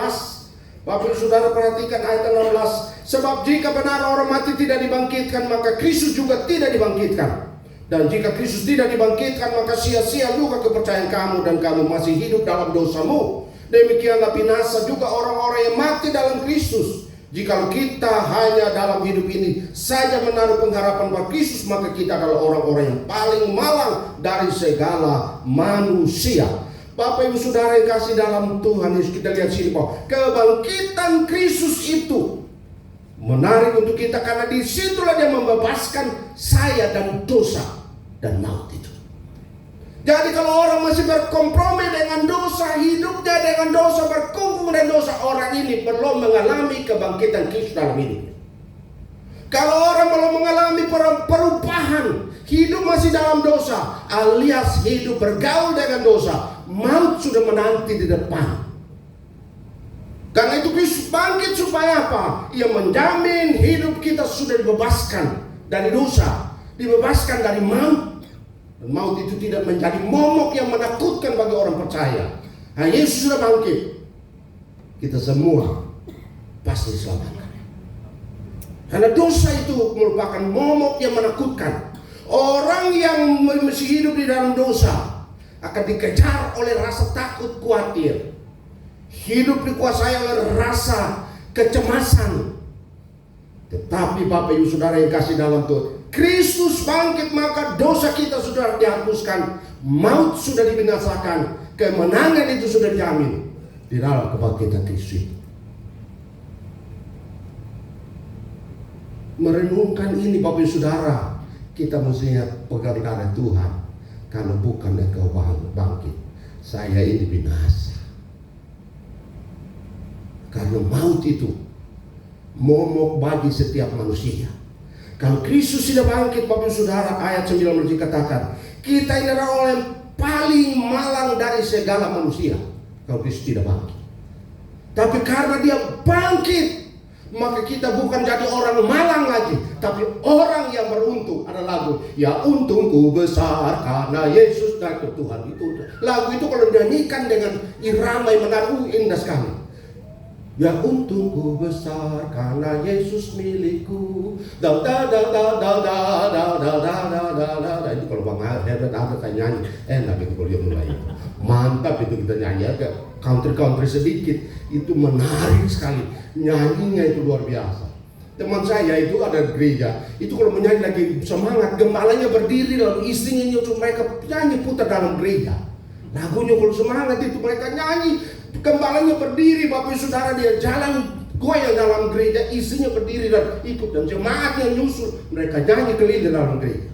Bapak Ibu Saudara perhatikan ayat 16. Sebab jika benar orang mati tidak dibangkitkan, maka Kristus juga tidak dibangkitkan. Dan jika Kristus tidak dibangkitkan, maka sia-sia juga kepercayaan kamu dan kamu masih hidup dalam dosamu. Demikianlah binasa juga orang-orang yang mati dalam Kristus. Jikalau kita hanya dalam hidup ini saja menaruh pengharapan pada Kristus, maka kita adalah orang-orang yang paling malang dari segala manusia. Bapak Ibu Saudara yang kasih dalam Tuhan Yesus, kita lihat sini bahwa kebangkitan Kristus itu menarik untuk kita, karena disitulah dia membebaskan saya dan dosa dan maut itu. Jadi kalau orang masih berkompromi dengan dosa, hidupnya dengan dosa, berkungkung dengan dosa, orang ini belum mengalami kebangkitan Kristus dalam hidupnya. Kalau orang belum mengalami perubahan, hidup masih dalam dosa, alias hidup bergaul dengan dosa, maut sudah menanti di depan. Karena itu Kristus bangkit supaya apa? Ia menjamin hidup kita sudah dibebaskan dari dosa, dibebaskan dari maut. Dan maut itu tidak menjadi momok yang menakutkan bagi orang percaya. Nah, Yesus sudah bangkit. Kita semua pasti diselamatkan. Karena dosa itu merupakan momok yang menakutkan. Orang yang masih hidup di dalam dosa akan dikejar oleh rasa takut, khawatir. Hidup dikuasai oleh rasa kecemasan. Tetapi Bapak Ibu Saudara yang kasih dalam Tuhan, Kristus bangkit, maka dosa kita sudah dihapuskan, maut sudah dibinasakan, kemenangan itu sudah dijamin di dalam kebangkitan Kristus. Merenungkan ini Bapak Ibu Saudara, kita mestinya pegang tangan Tuhan. Kalau bukan Engkau bangkit, saya ini binasa. Karena maut itu momok bagi setiap manusia. Kalau Kristus tidak bangkit, Bapak Saudara, ayat 9 dikatakan, kita ini adalah orang yang paling malang dari segala manusia. Kalau Kristus tidak bangkit. Tapi karena dia bangkit, maka kita bukan jadi orang malang lagi, tapi orang yang beruntung. Ada lagu, ya untungku besar karena Yesus dan Tuhan itu. Lagu itu kalau dinyanyikan dengan irama yang menarik, indah sekali. Ya untungku besar karena Yesus milikku. Itu kalau Bang Herbert ada saya nyanyi, enak itu kalau dia mulai. Mantap itu kita nyanyi, agak country sedikit. Itu menarik sekali. Nyanyinya itu luar biasa. Teman saya itu ada gereja, itu kalau menyanyi lagi semangat, gembalanya berdiri lalu istrinya nyuruh mereka nyanyi putar dalam gereja. Lagunya kalau semangat itu mereka nyanyi, gembalanya berdiri, Bapak Saudara, dia jalan goyang dalam gereja, istrinya berdiri dan ikut, dan jemaatnya nyusul, mereka nyanyi keliling dalam gereja.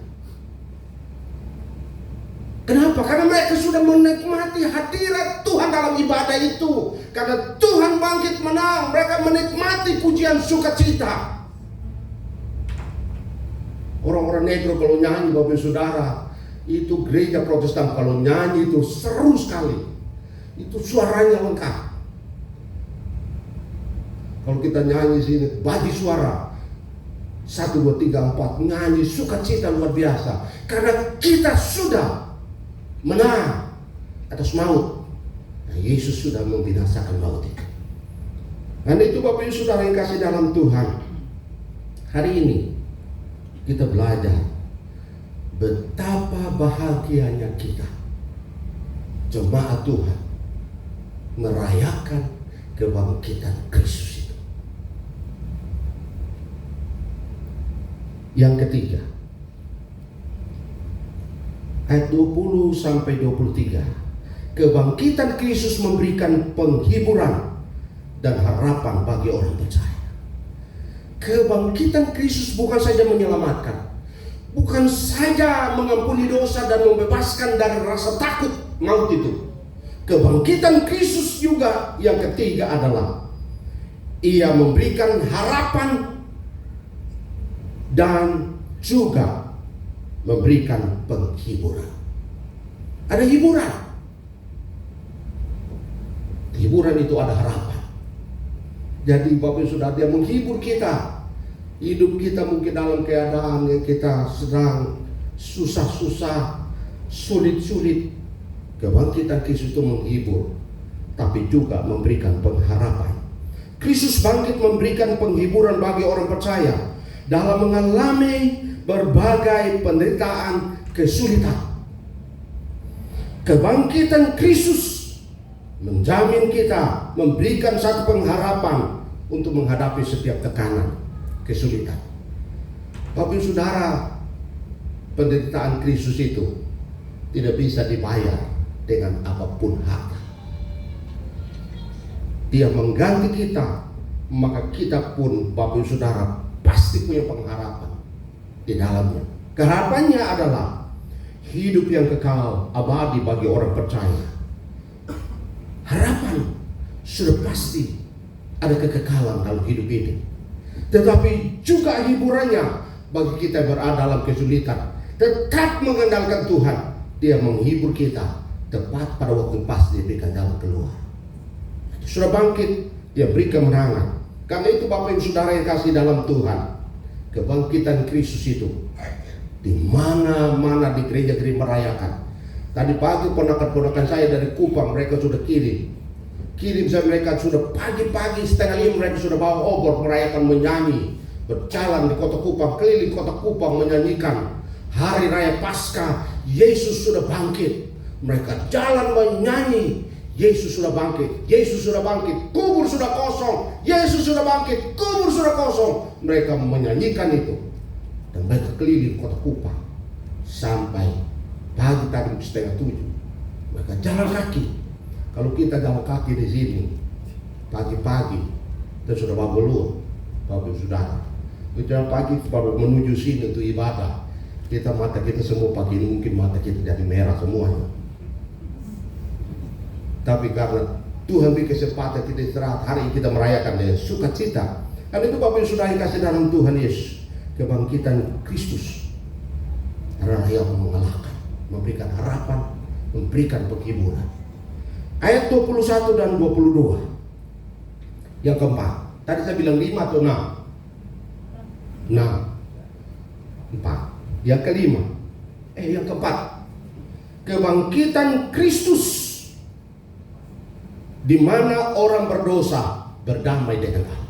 Kenapa? Karena mereka sudah menikmati hadirat Tuhan dalam ibadah itu. Karena Tuhan bangkit menang, mereka menikmati pujian sukacita. Orang-orang negro kalau nyanyi, Bapak Saudara, itu gereja Protestan kalau nyanyi itu seru sekali. Itu suaranya lengkap. Kalau kita nyanyi sini, bagi suara 1, 2, 3, 4, nyanyi sukacita luar biasa. Karena kita sudah menang atas maut. Nah, Yesus sudah membinasakan maut itu. Dan itu Bapak Ibu Saudara yang kasih dalam Tuhan, hari ini kita belajar betapa bahagianya kita, jemaat Tuhan, merayakan kebangkitan Kristus itu. Yang ketiga, ayat 20 sampai 23. Kebangkitan Kristus memberikan penghiburan dan harapan bagi orang percaya. Kebangkitan Kristus bukan saja menyelamatkan, bukan saja mengampuni dosa dan membebaskan dari rasa takut maut itu. Kebangkitan Kristus juga yang ketiga adalah Ia memberikan harapan dan juga memberikan penghiburan. Ada hiburan. Hiburan itu ada harapan. Jadi Bapak Saudara, Dia menghibur kita. Hidup kita mungkin dalam keadaan yang kita sedang susah-susah, sulit-sulit. Kebangkitan Kristus itu menghibur, tapi juga memberikan pengharapan. Kristus bangkit memberikan penghiburan bagi orang percaya dalam mengalami berbagai penderitaan, kesulitan. Kebangkitan Kristus menjamin kita, memberikan satu pengharapan untuk menghadapi setiap tekanan, kesulitan. Bapak Saudara, penderitaan Kristus itu tidak bisa dibayar dengan apapun harta. Dia mengganti kita, maka kita pun Bapak Saudara pasti punya pengharapan di dalamnya. Keharapannya adalah hidup yang kekal abadi bagi orang percaya. Harapan sudah pasti ada kekekalan dalam hidup ini. Tetapi juga hiburannya bagi kita yang berada dalam kesulitan. Tetap mengandalkan Tuhan. Dia menghibur kita tepat pada waktu pas dia berikan jalan keluar. Sudah bangkit, Dia beri kemenangan. Karena itu Bapak Ibu Saudara yang kasih dalam Tuhan, kebangkitan Kristus itu di mana-mana di gereja-gereja merayakan. Tadi pagi ponakan-ponakan saya dari Kupang, mereka sudah kirim saya, mereka sudah pagi-pagi 4:30 mereka sudah bawa obor merayakan, menyanyi, berjalan di kota Kupang, keliling kota Kupang menyanyikan Hari Raya Paskah. Yesus sudah bangkit. Mereka jalan menyanyi, Yesus sudah bangkit, Yesus sudah bangkit, kubur sudah kosong, Yesus sudah bangkit, kubur sudah kosong. Mereka menyanyikan itu dan mereka keliling kota Kupang sampai pagi tadi 6:30. Mereka jalan kaki. Kalau kita jalan kaki di sini pagi-pagi, kita sudah bangun, Bapak Saudara. Kita jalan pagi baru menuju sini untuk ibadah. Mata kita semua pagi ini mungkin mata kita jadi merah semuanya. Tapi karena Tuhan beri kesempatan kita istirahat, hari ini kita merayakan dengan sukacita. Karena itu Bapak Saudara yang kasih dalam Tuhan Yesus, kebangkitan Kristus adalah yang mengalahkan, memberikan harapan, memberikan penghiburan. Ayat 21 dan 22. Yang keempat, tadi saya bilang 5 atau 6? 4. Yang kelima, yang keempat, kebangkitan Kristus di mana orang berdosa berdamai dengan Allah.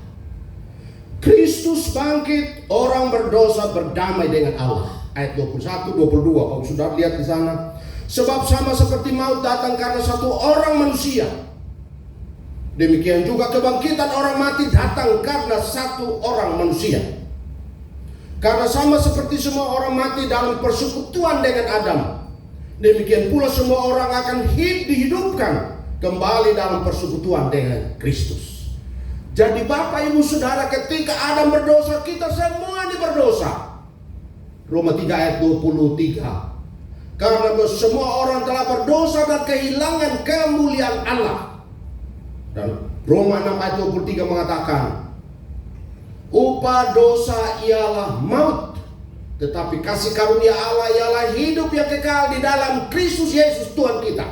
Kristus bangkit, orang berdosa berdamai dengan Allah. Ayat 21, 22, Bapak sudah lihat di sana. Sebab sama seperti maut datang karena satu orang manusia, demikian juga kebangkitan orang mati datang karena satu orang manusia. Karena sama seperti semua orang mati dalam persekutuan dengan Adam, demikian pula semua orang akan dihidupkan kembali dalam persekutuan dengan Kristus. Jadi Bapak Ibu Saudara, ketika Adam berdosa, kita semua ini berdosa. Roma 3 ayat 23. Karena semua orang telah berdosa dan kehilangan kemuliaan Allah. Dan Roma 6 ayat 23 mengatakan, upah dosa ialah maut, tetapi kasih karunia Allah ialah hidup yang kekal di dalam Kristus Yesus Tuhan kita.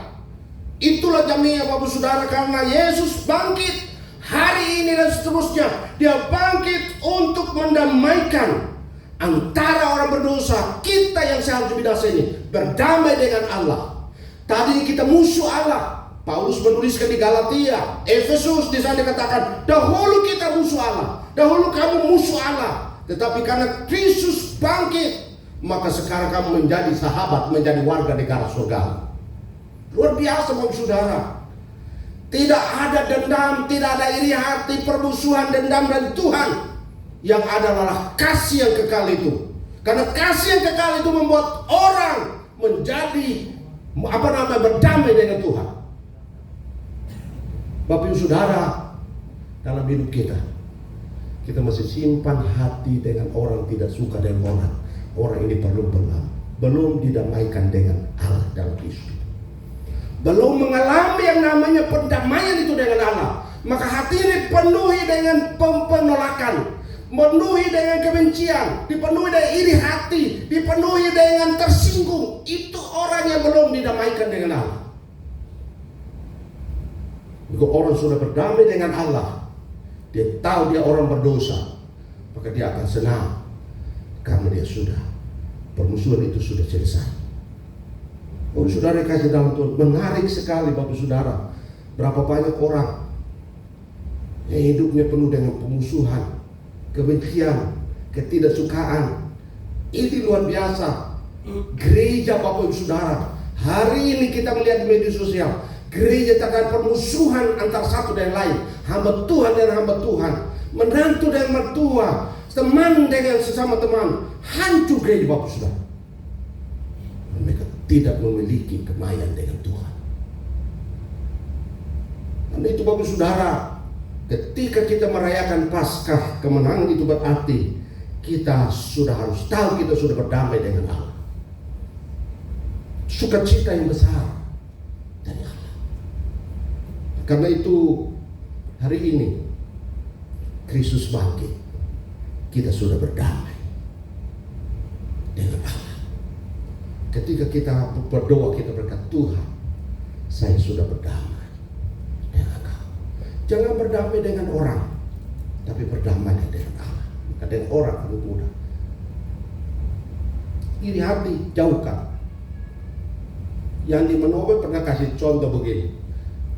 Itulah jaminan Bapak Saudara, karena Yesus bangkit hari ini dan seterusnya. Dia bangkit untuk mendamaikan antara orang berdosa, kita yang seharusnya binasa ini, berdamai dengan Allah. Tadi kita musuh Allah. Paulus menuliskan di Galatia, Efesus, di sana dikatakan, dahulu kita musuh Allah, dahulu kamu musuh Allah, tetapi karena Kristus bangkit, maka sekarang kamu menjadi sahabat, menjadi warga negara surga. Luar biasa Bapak Saudara. Tidak ada dendam, tidak ada iri hati, permusuhan, dendam dari Tuhan. Yang ada adalah kasih yang kekal itu. Karena kasih yang kekal itu membuat orang menjadi berdamai dengan Tuhan. Bapak Ibu Saudara, dalam hidup kita masih simpan hati dengan orang, tidak suka dengan orang. Orang ini belum didamaikan dengan Allah dalam Kristus. belum mengalami yang namanya pendamaian itu dengan Allah, maka hati ini penuhi dengan penolakan, dipenuhi dengan kebencian, dipenuhi dengan iri hati, dipenuhi dengan tersinggung. Itu orang yang belum didamaikan dengan Allah. Jika orang sudah berdamai dengan Allah, dia tahu dia orang berdosa, maka dia akan senang karena dia sudah, permusuhan itu sudah selesai. Bapak saudara kasih dalam Tuhan, menarik sekali Bapak saudara, berapa banyak orang yang hidupnya penuh dengan pemusuhan, kebencian, ketidaksukaan. Ini luar biasa. Gereja Bapak Ibu Saudara, hari ini kita melihat di media sosial, gereja terkait permusuhan antara satu dan lain, hamba Tuhan dan hamba Tuhan, menantu dan mertua, teman dengan sesama teman, hancur gereja Bapak Saudara. Mereka tidak memiliki kemaian dengan Tuhan. Dan itu Bapak Saudara, ketika kita merayakan Paskah, kemenangan itu berarti kita sudah harus tahu kita sudah berdamai dengan Allah. Sukacita yang besar dari Allah. Karena itu hari ini Kristus bangkit, kita sudah berdamai dengan Allah. Ketika kita berdoa, kita berkata, Tuhan, saya sudah berdamai dengan Kau. Jangan berdamai dengan orang, tapi berdamai dengan Allah. Maka dengan orang itu mudah. Iri hati jauhkan. Yang di Manowai pernah kasih contoh begini.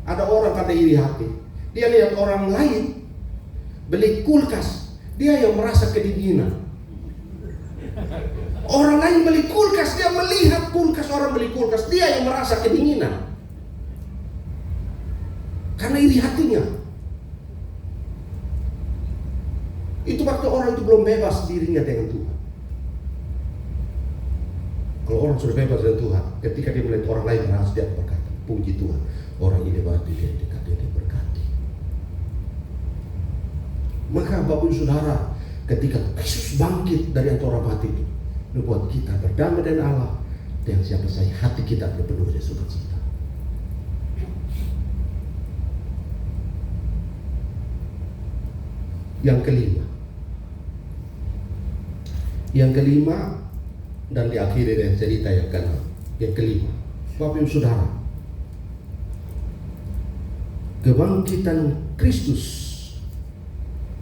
Ada orang kata iri hati, dia lihat orang lain beli kulkas, dia yang merasa kedinginan. Orang lain beli kulkas, dia melihat kulkas, orang beli kulkas, dia yang merasa kedinginan. Karena iri hatinya. Itu waktu orang itu belum bebas dirinya dengan Tuhan. Kalau orang sudah bebas dengan Tuhan, ketika dia melihat orang lain merasa, dia berkata, puji Tuhan, orang ini berarti dia dekat, dia berkati. Maka Bapak Ibu Saudara, ketika Kristus bangkit dari antara mati itu, membuat kita berdamai dengan Allah, dan siapa saya hati kita penuh dengan sukacita. Yang kelima, dan diakhiri dengan cerita yang keenam. Yang kelima, Bapak Ibu Saudara, kebangkitan Kristus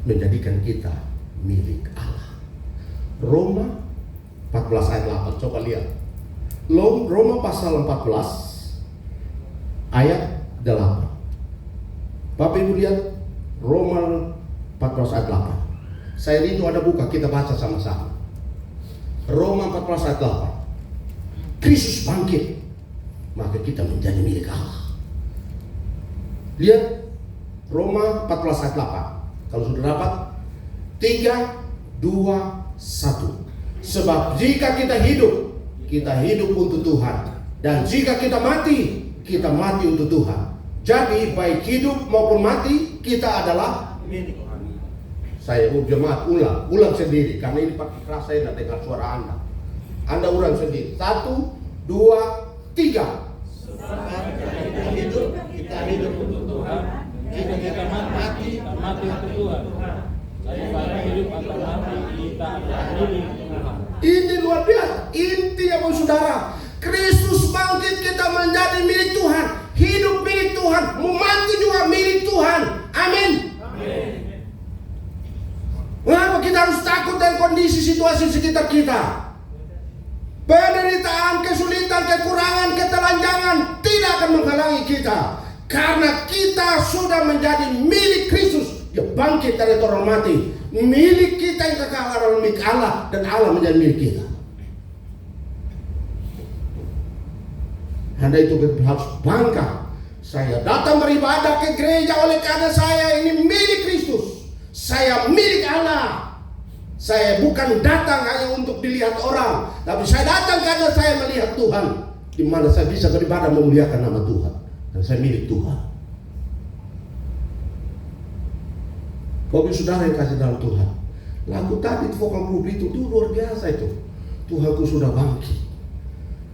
menjadikan kita milik Allah. Roma 14 ayat 8, coba lihat. Roma pasal 14 ayat 8. Bapak Ibu lihat Roma 14 ayat 8. Saya rindu ada buka, kita baca sama-sama. Roma 14 ayat 8. Kristus bangkit, maka kita menjadi milik Allah. Lihat Roma 14 ayat 8. Kalau sudah dapat, 3, 2, 1. Sebab jika kita hidup untuk Tuhan. Dan jika kita mati untuk Tuhan. Jadi baik hidup maupun mati, kita adalah milik Tuhan. Saya jemaat ulang sendiri, karena ini pakai keras, saya tidak dengar suara Anda. Anda ulang sendiri. 1, 2, 3. Sebab kita hidup untuk Tuhan. Jika kita mati untuk Tuhan. Daripada hidup atau mati, kita adalah milik Tuhan. Ini luar biasa. Inti ya Bapak Saudara, Kristus bangkit, kita menjadi milik Tuhan. Hidup milik Tuhan, mau mati juga milik Tuhan. Amin. Mengapa kita harus takut dengan kondisi situasi sekitar kita? Penderitaan, kesulitan, kekurangan, ketelanjangan tidak akan menghalangi kita. Karena kita sudah menjadi milik Kristus. Dia bangkit dari orang mati. Milik kita yang kekal adalah milik Allah, dan Allah menjadi milik kita. Anda itu harus bangga. Saya datang beribadah ke gereja oleh karena saya ini milik Kristus. Saya milik Allah. Saya bukan datang hanya untuk dilihat orang, tapi saya datang karena saya melihat Tuhan, di mana saya bisa beribadah memuliakan nama Tuhan, dan saya milik Tuhan. Bapak Saudara yang kasih dalam Tuhan, lagu tadi vokal grup itu luar biasa itu. Tuhanku sudah bangkit.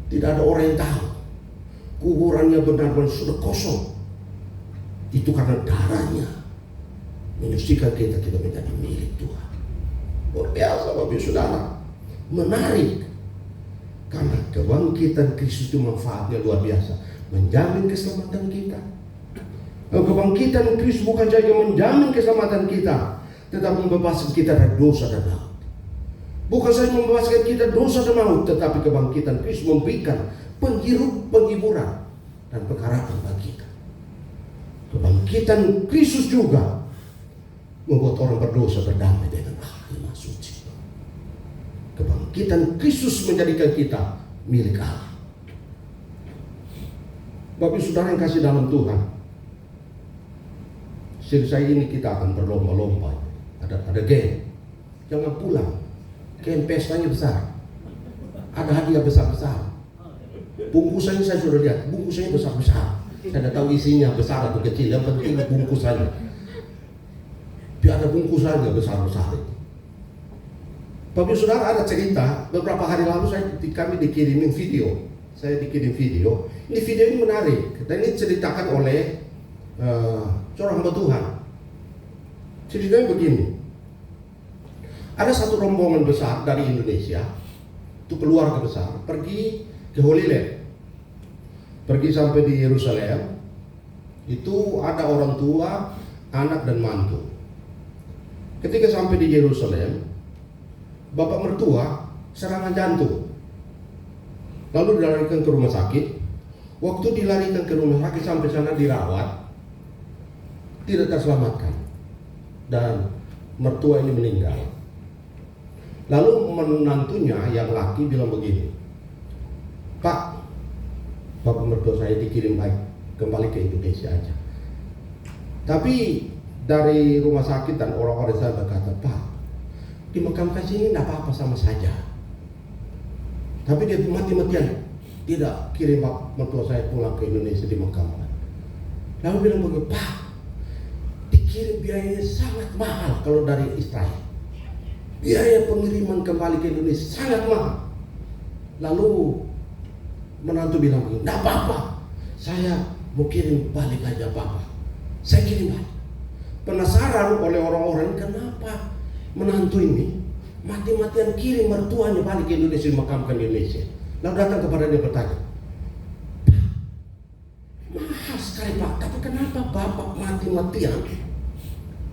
Tidak ada orang yang tahu. kuburannya benar-benar sudah kosong. Itu karena darahnya menyucikan kita menjadi milik Tuhan. Luar biasa Bapak Ibu Saudara, menarik. Karena kebangkitan Kristus itu manfaatnya luar biasa, menjamin keselamatan kita. Kebangkitan Kristus bukan saja menjamin keselamatan kita, tetapi membebaskan kita dari dosa dan maut. Bukan saja membebaskan kita dosa dan maut, tetapi kebangkitan Kristus memberikan penghiburan dan pengharapan bagi kita. Kebangkitan Kristus juga membuat orang berdosa berdamai dengan Allah yang Maha Suci. Kebangkitan Kristus menjadikan kita milik Allah. Bapak Saudara yang kasih dalam Tuhan, selesai ini kita akan berlomba-lomba. Ada game, jangan pulang. Game pestanya besar, ada hadiah besar-besar. Bungkusannya saya sudah lihat, bungkusannya besar-besar. Saya tidak tahu isinya besar atau kecil, yang penting bungkusannya. Biar ada bungkusannya besar-besar. Bapak Saudara, ada cerita beberapa hari lalu kami dikirimin video. Saya dikirim video. Ini video ini menarik. Dan ini ceritakan oleh seorang hamba Tuhan. Ceritanya begini. Ada satu rombongan besar dari Indonesia, itu keluarga besar, pergi ke Holy Land. Pergi sampai di Yerusalem. Itu ada orang tua, anak dan mantu. Ketika sampai di Yerusalem, bapak mertua serangan jantung. Lalu dilarikan ke rumah sakit. Waktu dilarikan ke rumah sakit sampai sana dirawat, tidak terselamatkan. Dan mertua ini meninggal. Lalu menantunya yang laki bilang begini, Pak, bapak mertua saya dikirim baik kembali ke Indonesia aja. Tapi dari rumah sakit dan orang-orang saya berkata, Pak, dimakamkan sini tidak apa-apa sama saja. Tapi dia mati-matian tidak kirim mertua saya pulang ke Indonesia dimakamkan. Lalu bilang begini, Pak, dikirim biayanya sangat mahal kalau dari Israel. Biaya pengiriman kembali ke Indonesia sangat mahal. Lalu menantu bilang begini, tidak apa-apa, saya mau kirim balik aja Bapak. Saya kirim balik. Penasaran oleh orang-orang, kenapa menantu ini mati-matian kirim mertuanya balik ke Indonesia, dimakamkan di Indonesia. Lalu datang kepada dia bertanya, mahal sekali Pak, tapi kenapa Bapak mati-matian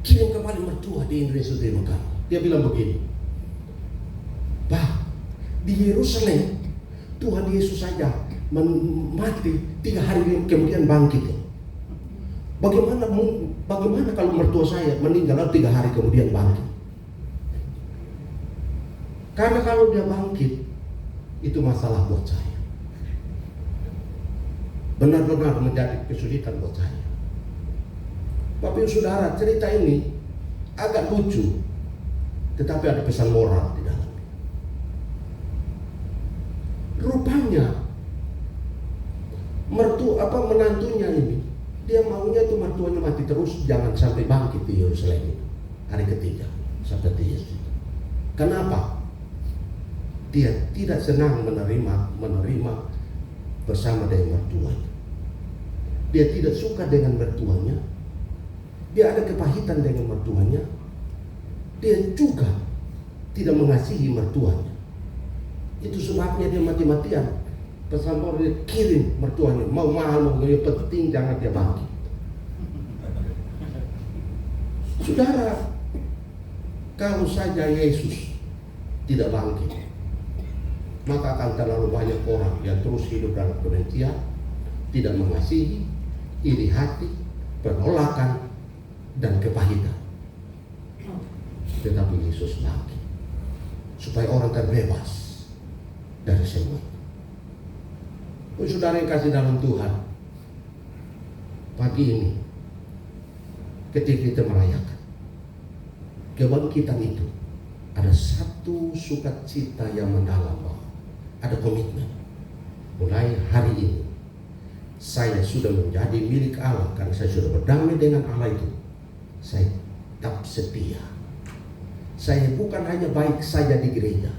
kirim kembali mertua di Indonesia dimakamkan? Dia bilang begini, Pak, di Yerusalem Tuhan Yesus saja mati 3 hari kemudian bangkit. Bagaimana kalau mertua saya meninggal 3 hari kemudian bangkit? Karena kalau dia bangkit, itu masalah buat saya. Benar-benar menjadi kesulitan buat saya. Bapak Ibu Saudara, cerita ini agak lucu, tetapi ada pesan moral di dalamnya. Rupanya menantunya ini, dia maunya tuh mertuanya mati terus, jangan sampai bangkit di Yerusalem itu hari ketiga seperti Yesus. Kenapa? Dia tidak senang menerima bersama dengan mertuanya. Dia tidak suka dengan mertuanya. Dia ada kepahitan dengan mertuanya. Dia juga tidak mengasihi mertuanya. Itu sebabnya dia mati-matian pesan dia kirim mertuanya, mau mahal mau gaya, penting jangan dia bangkit. Saudara, kalau saja Yesus tidak bangkit, maka akan terlalu banyak orang yang terus hidup dalam kebencian, tidak mengasihi, iri hati, penolakan, dan kepahitan. Tetapi Yesus bangkit supaya orang terbebas dari semua. Saudara yang kasih dalam Tuhan, pagi ini ketika kita merayakan kebangkitan itu, ada satu sukacita yang mendalam, ada komitmen. Mulai hari ini saya sudah menjadi milik Allah karena saya sudah berdamai dengan Allah itu. Saya tetap setia. Saya bukan hanya baik saja di gereja,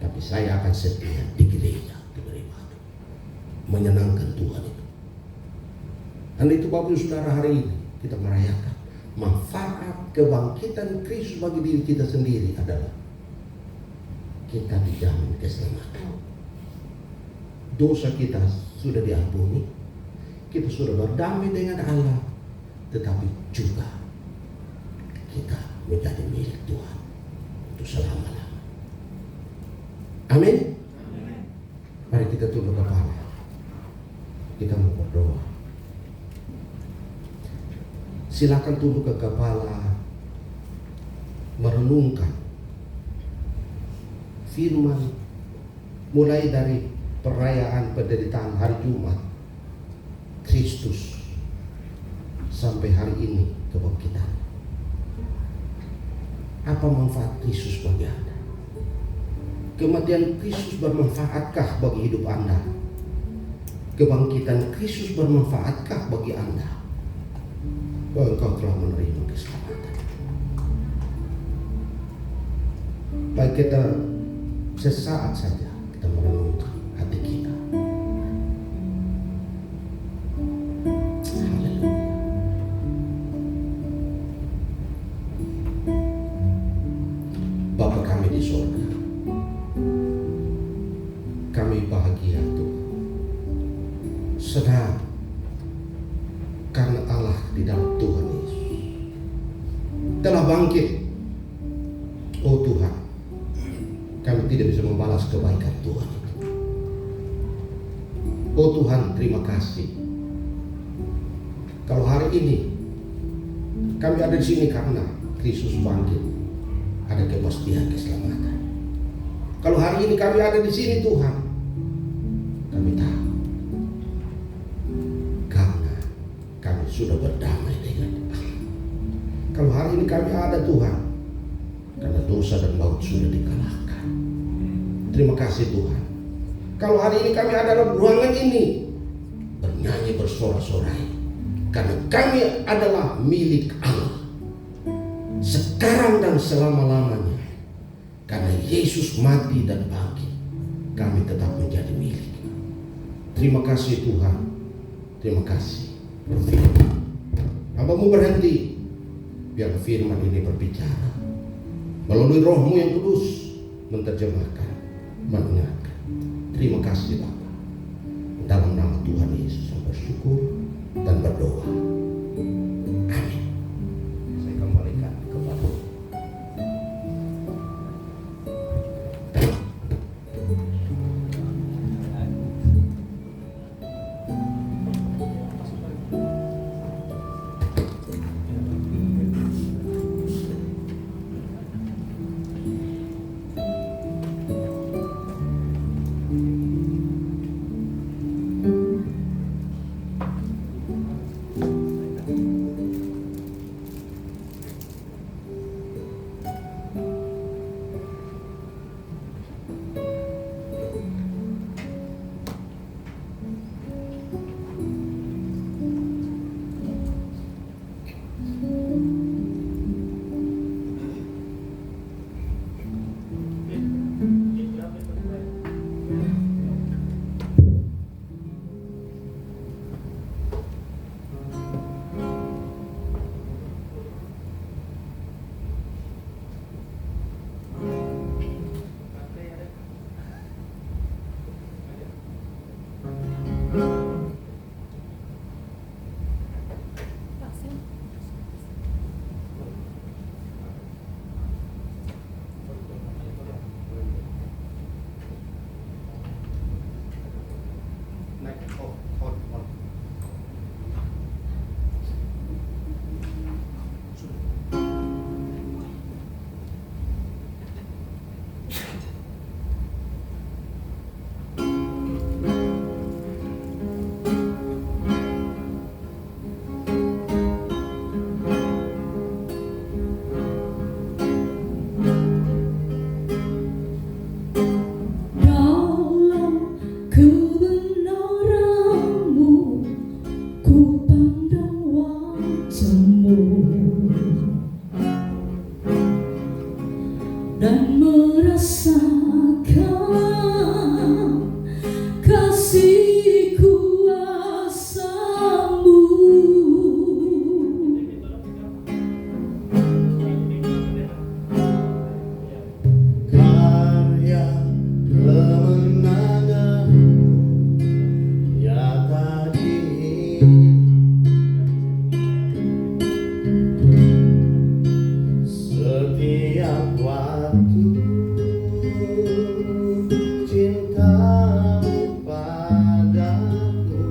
tapi saya akan setia di gereja, di beribadah. menyenangkan Tuhan itu. Dan itu Bapak Ibu Saudara, hari ini kita merayakan manfaat kebangkitan Kristus bagi diri kita sendiri adalah kita dijamin keselamatan. Dosa kita sudah diampuni, kita sudah berdamai dengan Allah, tetapi juga kita menjadi milik Tuhan untuk selama-lamanya. Amin. Mari kita tunduk kepala. Kita mau berdoa. Silakan tunduk ke kepala, merenungkan firman mulai dari perayaan penderitaan hari Jumat Kristus sampai hari ini kebangkitan. Apa manfaat Kristus bagi Anda? Kematian Kristus bermanfaatkah bagi hidup Anda? Kebangkitan Kristus bermanfaatkah bagi Anda? Bahwa engkau telah menerima keselamatan. Baik, kita sesaat saja kita merenungkan hati kita. Haleluya. Bapa kami di surga, kami bahagia Tuhan, senang karena Allah di dalam Tuhan Yesus telah bangkit. Oh Tuhan, kami tidak bisa membalas kebaikan Tuhan itu. Oh Tuhan, terima kasih. Kalau hari ini kami ada di sini karena Kristus bangkit, ada kepastian keselamatan. Kalau hari ini kami ada di sini Tuhan, kami tahu karena kami sudah berdamai dengan Allah. Kalau hari ini kami ada Tuhan, karena dosa dan maut sudah dikalahkan. Terima kasih Tuhan. Kalau hari ini kami ada dalam ruangan ini, bernyanyi bersorak-sorai, karena kami adalah milik Allah sekarang dan selama-lamanya. Karena Yesus mati dan bangkit, kami tetap menjadi milik. Terima kasih Tuhan. Terima kasih. Hamba-Mu berhenti, biar firman ini berbicara melalui Roh-Mu yang kudus, menerjemahkan, mengingatkan. Terima kasih Bapa. Dalam nama Tuhan Yesus saya bersyukur dan berdoa. Amin. Saya kembalikan kepada dan merasakan kasih-Ku. setiap waktu cintamu padaku.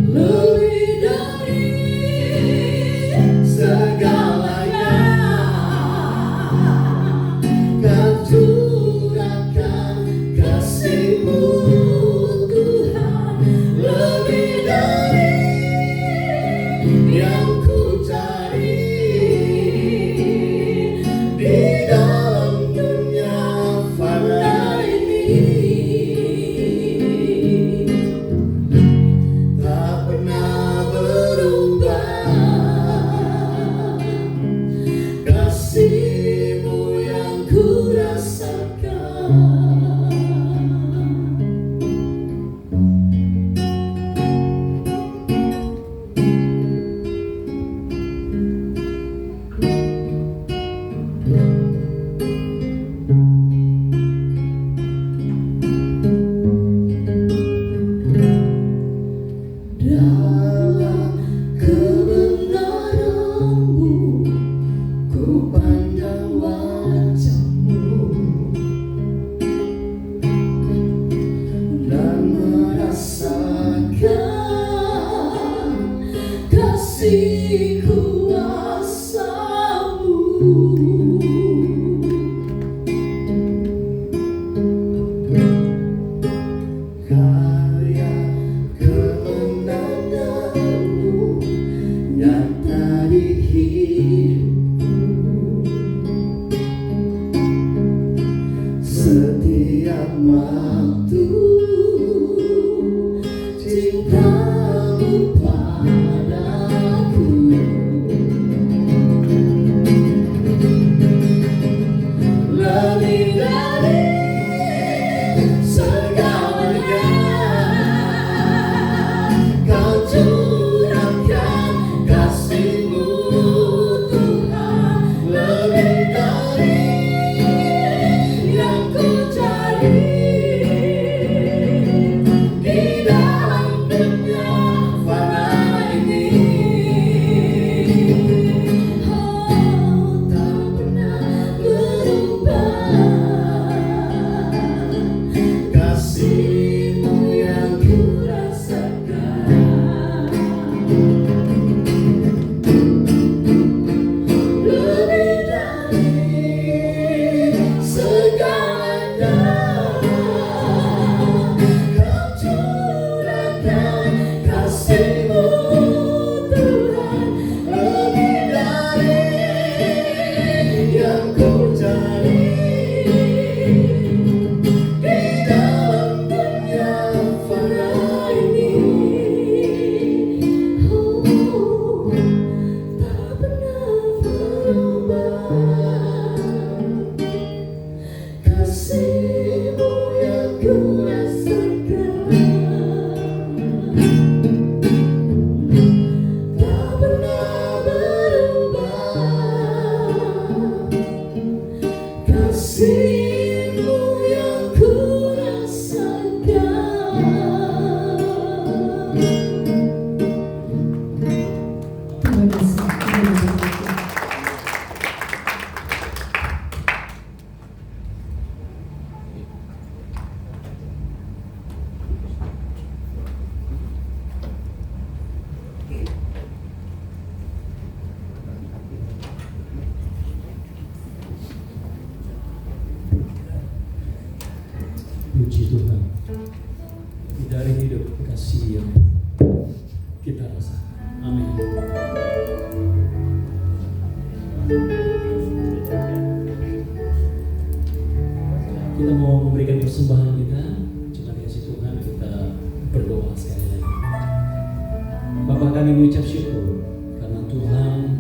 Lebih dari segalanya Kau curahkan kasih-Mu Tuhan, lebih dari yang ku cari di dalam dunia fana ini. Tak pernah berubah kasih-Mu yang ku rasakan. Dalam kebenaran-Mu ku pandang wajah-Mu dan merasakan kasih kuasa-Mu. Karya kemenangan-Mu nyata di hidupku. Setiap waktu cinta-Mu padaku. Lebih dari segalanya Kau curahkan kasih-Mu Tuhan, lebih dari yang ku cari di dalam dunia fana ini. Oh, tak pernah berubah kasih-Mu yang ku rasakan. Lebih dari segalanya Kau curahkan kasih-Mu Tuhan, lebih dari yang ku cari di dalam dunia fana ini. Oh, tak pernah berubah kasih-Mu yang ku rasakan. Tak pernah berubah kasih-Mu yang ku rasakan. Terima kasih. Puji Tuhan, dari hidup kasih yang kita rasakan. Amin. Kita mau memberikan persembahan kita, cuma dikasih Tuhan, kita berdoa sekali lagi. Bapa, kami mengucap syukur karena Tuhan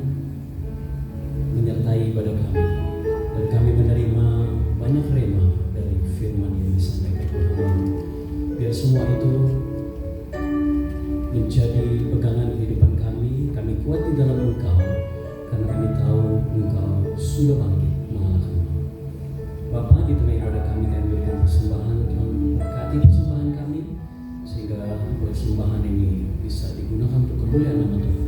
menyertai pada kami dan kami menerima banyak rema dari firman yang disampaikan Tuhan. Biar semua itu menjadi pegangan kehidupan kami. Kami kuat di dalam Engkau karena kami tahu Engkau sudah bangkit mengalahkan maut. Bapa, di tengah ibadah kami kami berikan persembahan, Tuhan berkati persembahan kami sehingga persembahan ini bisa digunakan untuk kemuliaan nama Tuhan.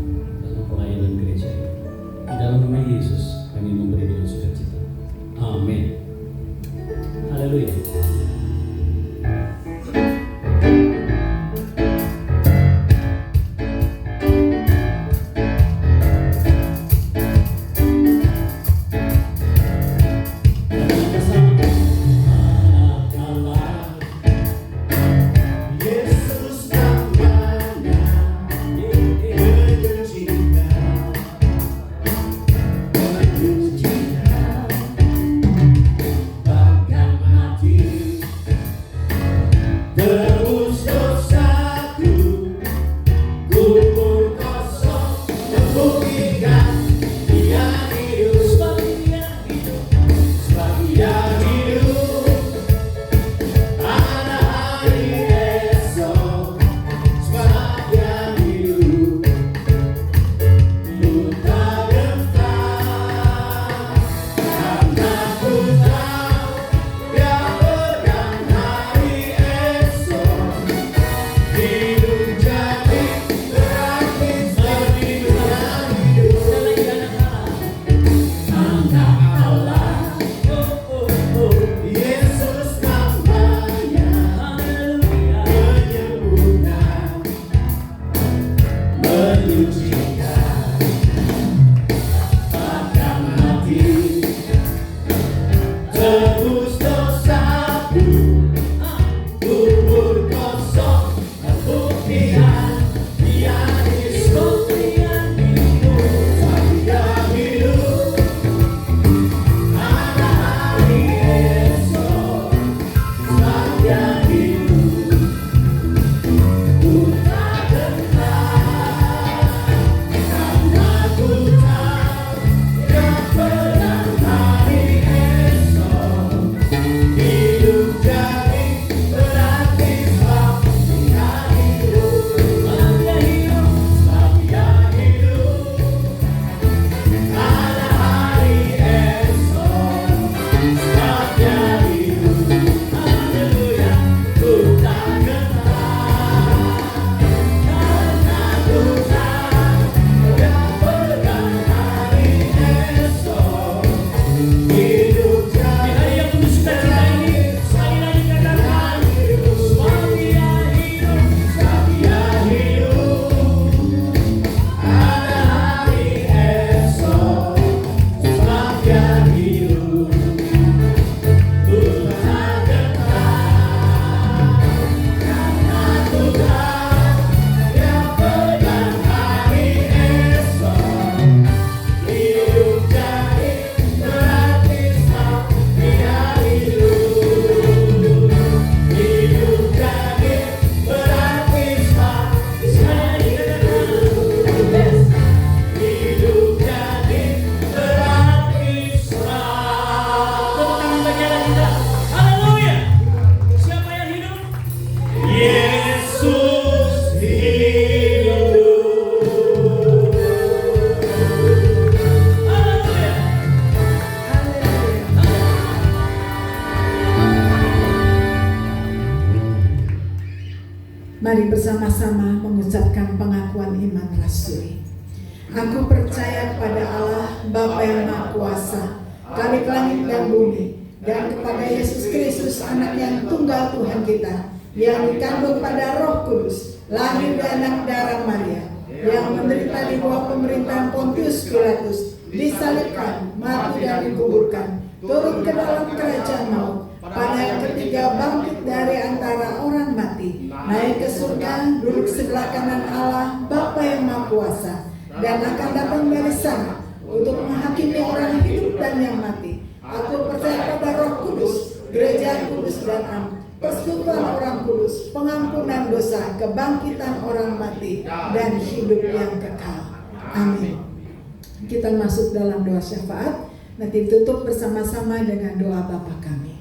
bersama-sama mengucapkan pengakuan iman rasuli. Aku percaya kepada Allah Bapa yang Maha Kuasa, Khalik langit dan bumi, dan kepada Yesus Kristus anak yang tunggal Tuhan kita, yang dikandung pada Roh Kudus, lahir dari anak darah Maria, yang menderita di bawah pemerintahan Pontius Pilatus, disalibkan, mati dan dikuburkan, turun ke dalam kerajaan maut, pada yang ketiga bangkit dari antara orang mati, naik ke surga, duduk sebelah kanan Allah Bapa yang Maha Kuasa, dan akan datang dari sana untuk menghakimi orang hidup dan yang mati. Aku percaya pada Roh Kudus, gereja kudus dan am, persekutuan orang kudus, pengampunan dosa, kebangkitan orang mati, dan hidup yang kekal. Amin. Kita masuk dalam doa syafaat. Nanti tutup bersama-sama dengan doa Bapa kami.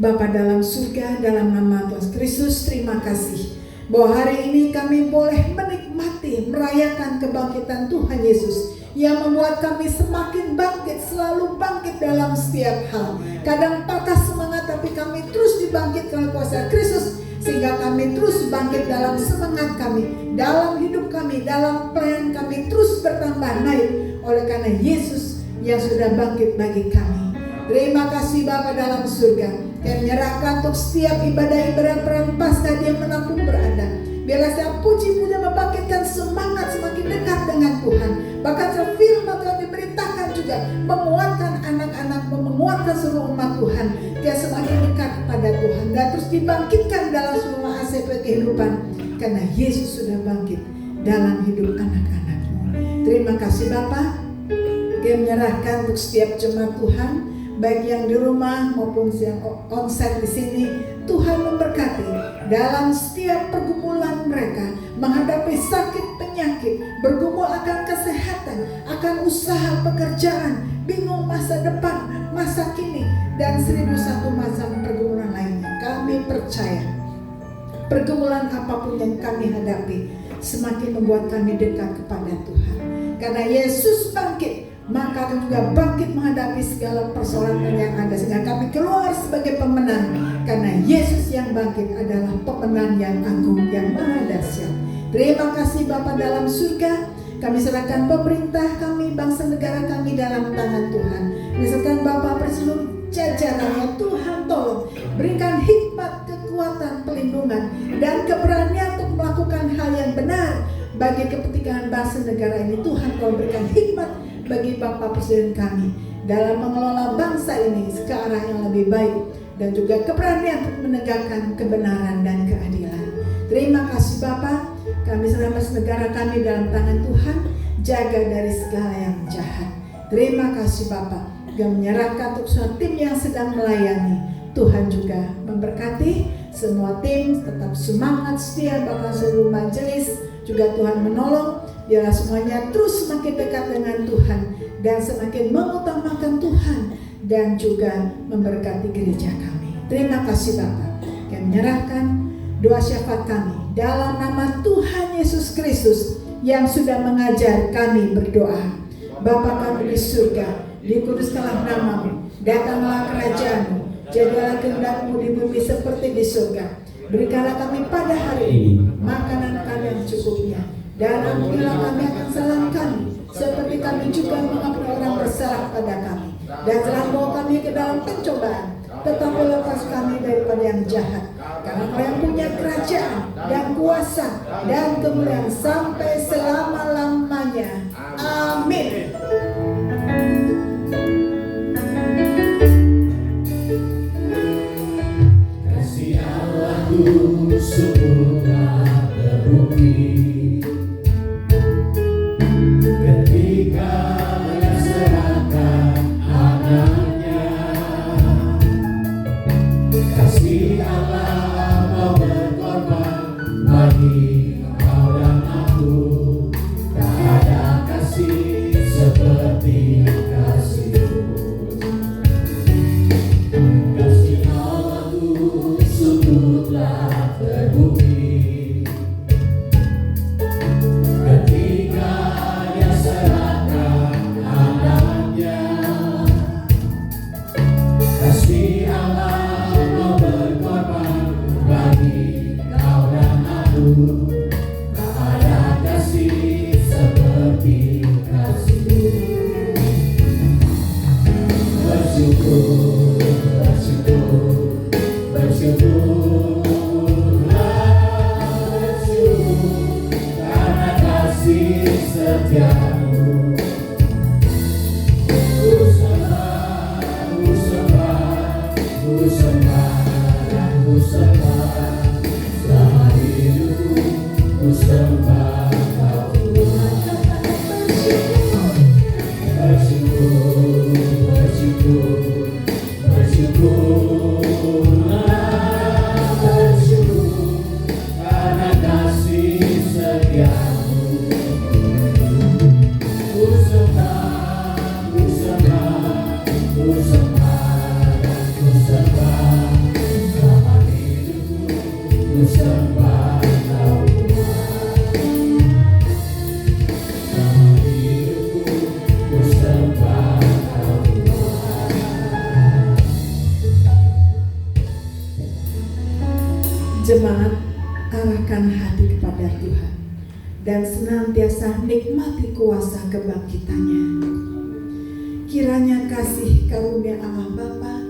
Bapa dalam surga, dalam nama Tuhan Kristus, terima kasih bahwa hari ini kami boleh menikmati, merayakan kebangkitan Tuhan Yesus yang membuat kami semakin bangkit, selalu bangkit dalam setiap hal. Kadang patah semangat, tapi kami terus dibangkitkan oleh kuasa Kristus, sehingga kami terus bangkit dalam semangat kami, dalam hidup kami, dalam pelayanan kami terus bertambah naik oleh karena Yesus yang sudah bangkit bagi kami. Terima kasih Bapa dalam surga, yang menyerahkan untuk setiap ibadah-ibadah perang Paskah dia menampung berada. Biarlah setiap puji-puji membangkitkan semangat semakin dekat dengan Tuhan. Bahkan firman Tuhan diberitakan juga menguatkan anak-anak, menguatkan seluruh umat Tuhan, dia semakin dekat kepada Tuhan dan terus dibangkitkan dalam semua aspek kehidupan, karena Yesus sudah bangkit dalam hidup anak-anakmu. Terima kasih Bapa, dia menyerahkan untuk setiap jemaat Tuhan, baik yang di rumah maupun yang onsite di sini. Tuhan memberkati dalam setiap pergumulan mereka, menghadapi sakit penyakit, bergumul akan kesehatan, akan usaha pekerjaan, bingung masa depan, masa kini, dan 1001 macam pergumulan lainnya. Kami percaya pergumulan apapun yang kami hadapi semakin membuat kami dekat kepada Tuhan. Karena Yesus bangkit, maka kami juga bangkit menghadapi segala persoalan yang ada, sehingga kami keluar sebagai pemenang. Karena Yesus yang bangkit adalah pemenang yang agung, yang maha dahsyat. Terima kasih Bapa dalam surga. Kami serahkan pemerintah kami, bangsa negara kami dalam tangan Tuhan. Misalkan Bapa Presiden jajarannya, Tuhan tolong berikan hikmat, kekuatan, pelindungan, dan keberanian untuk melakukan hal yang benar bagi kepentingan bangsa negara ini. Tuhan tolong berikan hikmat bagi Bapak Presiden kami dalam mengelola bangsa ini ke arah yang lebih baik, dan juga keberanian untuk menegakkan kebenaran dan keadilan. Terima kasih Bapak, kami serahkan negara kami dalam tangan Tuhan, jaga dari segala yang jahat. Terima kasih Bapak, yang menyerahkan untuk semua tim yang sedang melayani. Tuhan juga memberkati semua tim, tetap semangat, setia, bahkan seluruh majelis juga Tuhan menolong. Biarlah semuanya terus semakin dekat dengan Tuhan dan semakin mengutamakan Tuhan dan juga memberkati gereja kami. Terima kasih Bapak, yang menyerahkan doa syafaat kami dalam nama Tuhan Yesus Kristus yang sudah mengajar kami berdoa. Bapa kami di surga, dikuduskanlah namamu, datanglah kerajaanmu, jadilah kehendak-Mu di bumi seperti di surga. Berikanlah kami pada hari ini makanan kami yang cukupnya, dan ampunilah kami akan kesalahan kami, seperti kami juga mengampuni orang bersalah pada kami. Dan jangan bawa kami ke dalam pencobaan, tetapi lepas kami daripada yang jahat. Karena Kau yang punya kerajaan dan kuasa dan kemuliaan sampai selama-lamanya. Amin. Kasih Allahku sungguhlah terbukti ketika Dia serahkan anaknya. Kasih Allah mau berkorban bagi engkau dan aku. Tak ada kasih seperti kasih-Mu. Kasih Allahku sungguhlah terbukti ketika Dia serahkan anaknya. Kasih Allah mau berkorban bagi kau dan aku. setiamu. Ku sembah, ku sembah, ku sembah, ku sembah. Selama hidupku ku sembah Kau Tuhan. Bersyukur, bersyukur, bersyukurlah, bersyukur karena kasih setiamu. Ku sembah, ku sembah, ku sembah, ku sembah. Selama hidupku ku sembah Kau Tuhan. Selama hidupku ku sembah Kau Tuhan. Jemaat, arahkan hati kepada Tuhan dan senantiasa nikmati kuasa kebangkitannya. Kiranya kasih karunia Allah Bapa,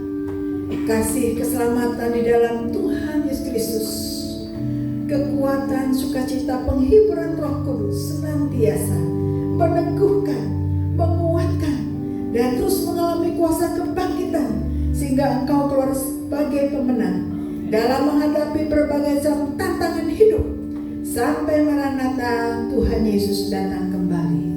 kasih keselamatan di dalam Tuhan Yesus Kristus, kekuatan sukacita penghiburan Roh Kudus senantiasa meneguhkan, menguatkan, dan terus mengalami kuasa kebangkitan sehingga engkau keluar sebagai pemenang dalam menghadapi berbagai tantangan hidup sampai Maranatha Tuhan Yesus datang kembali.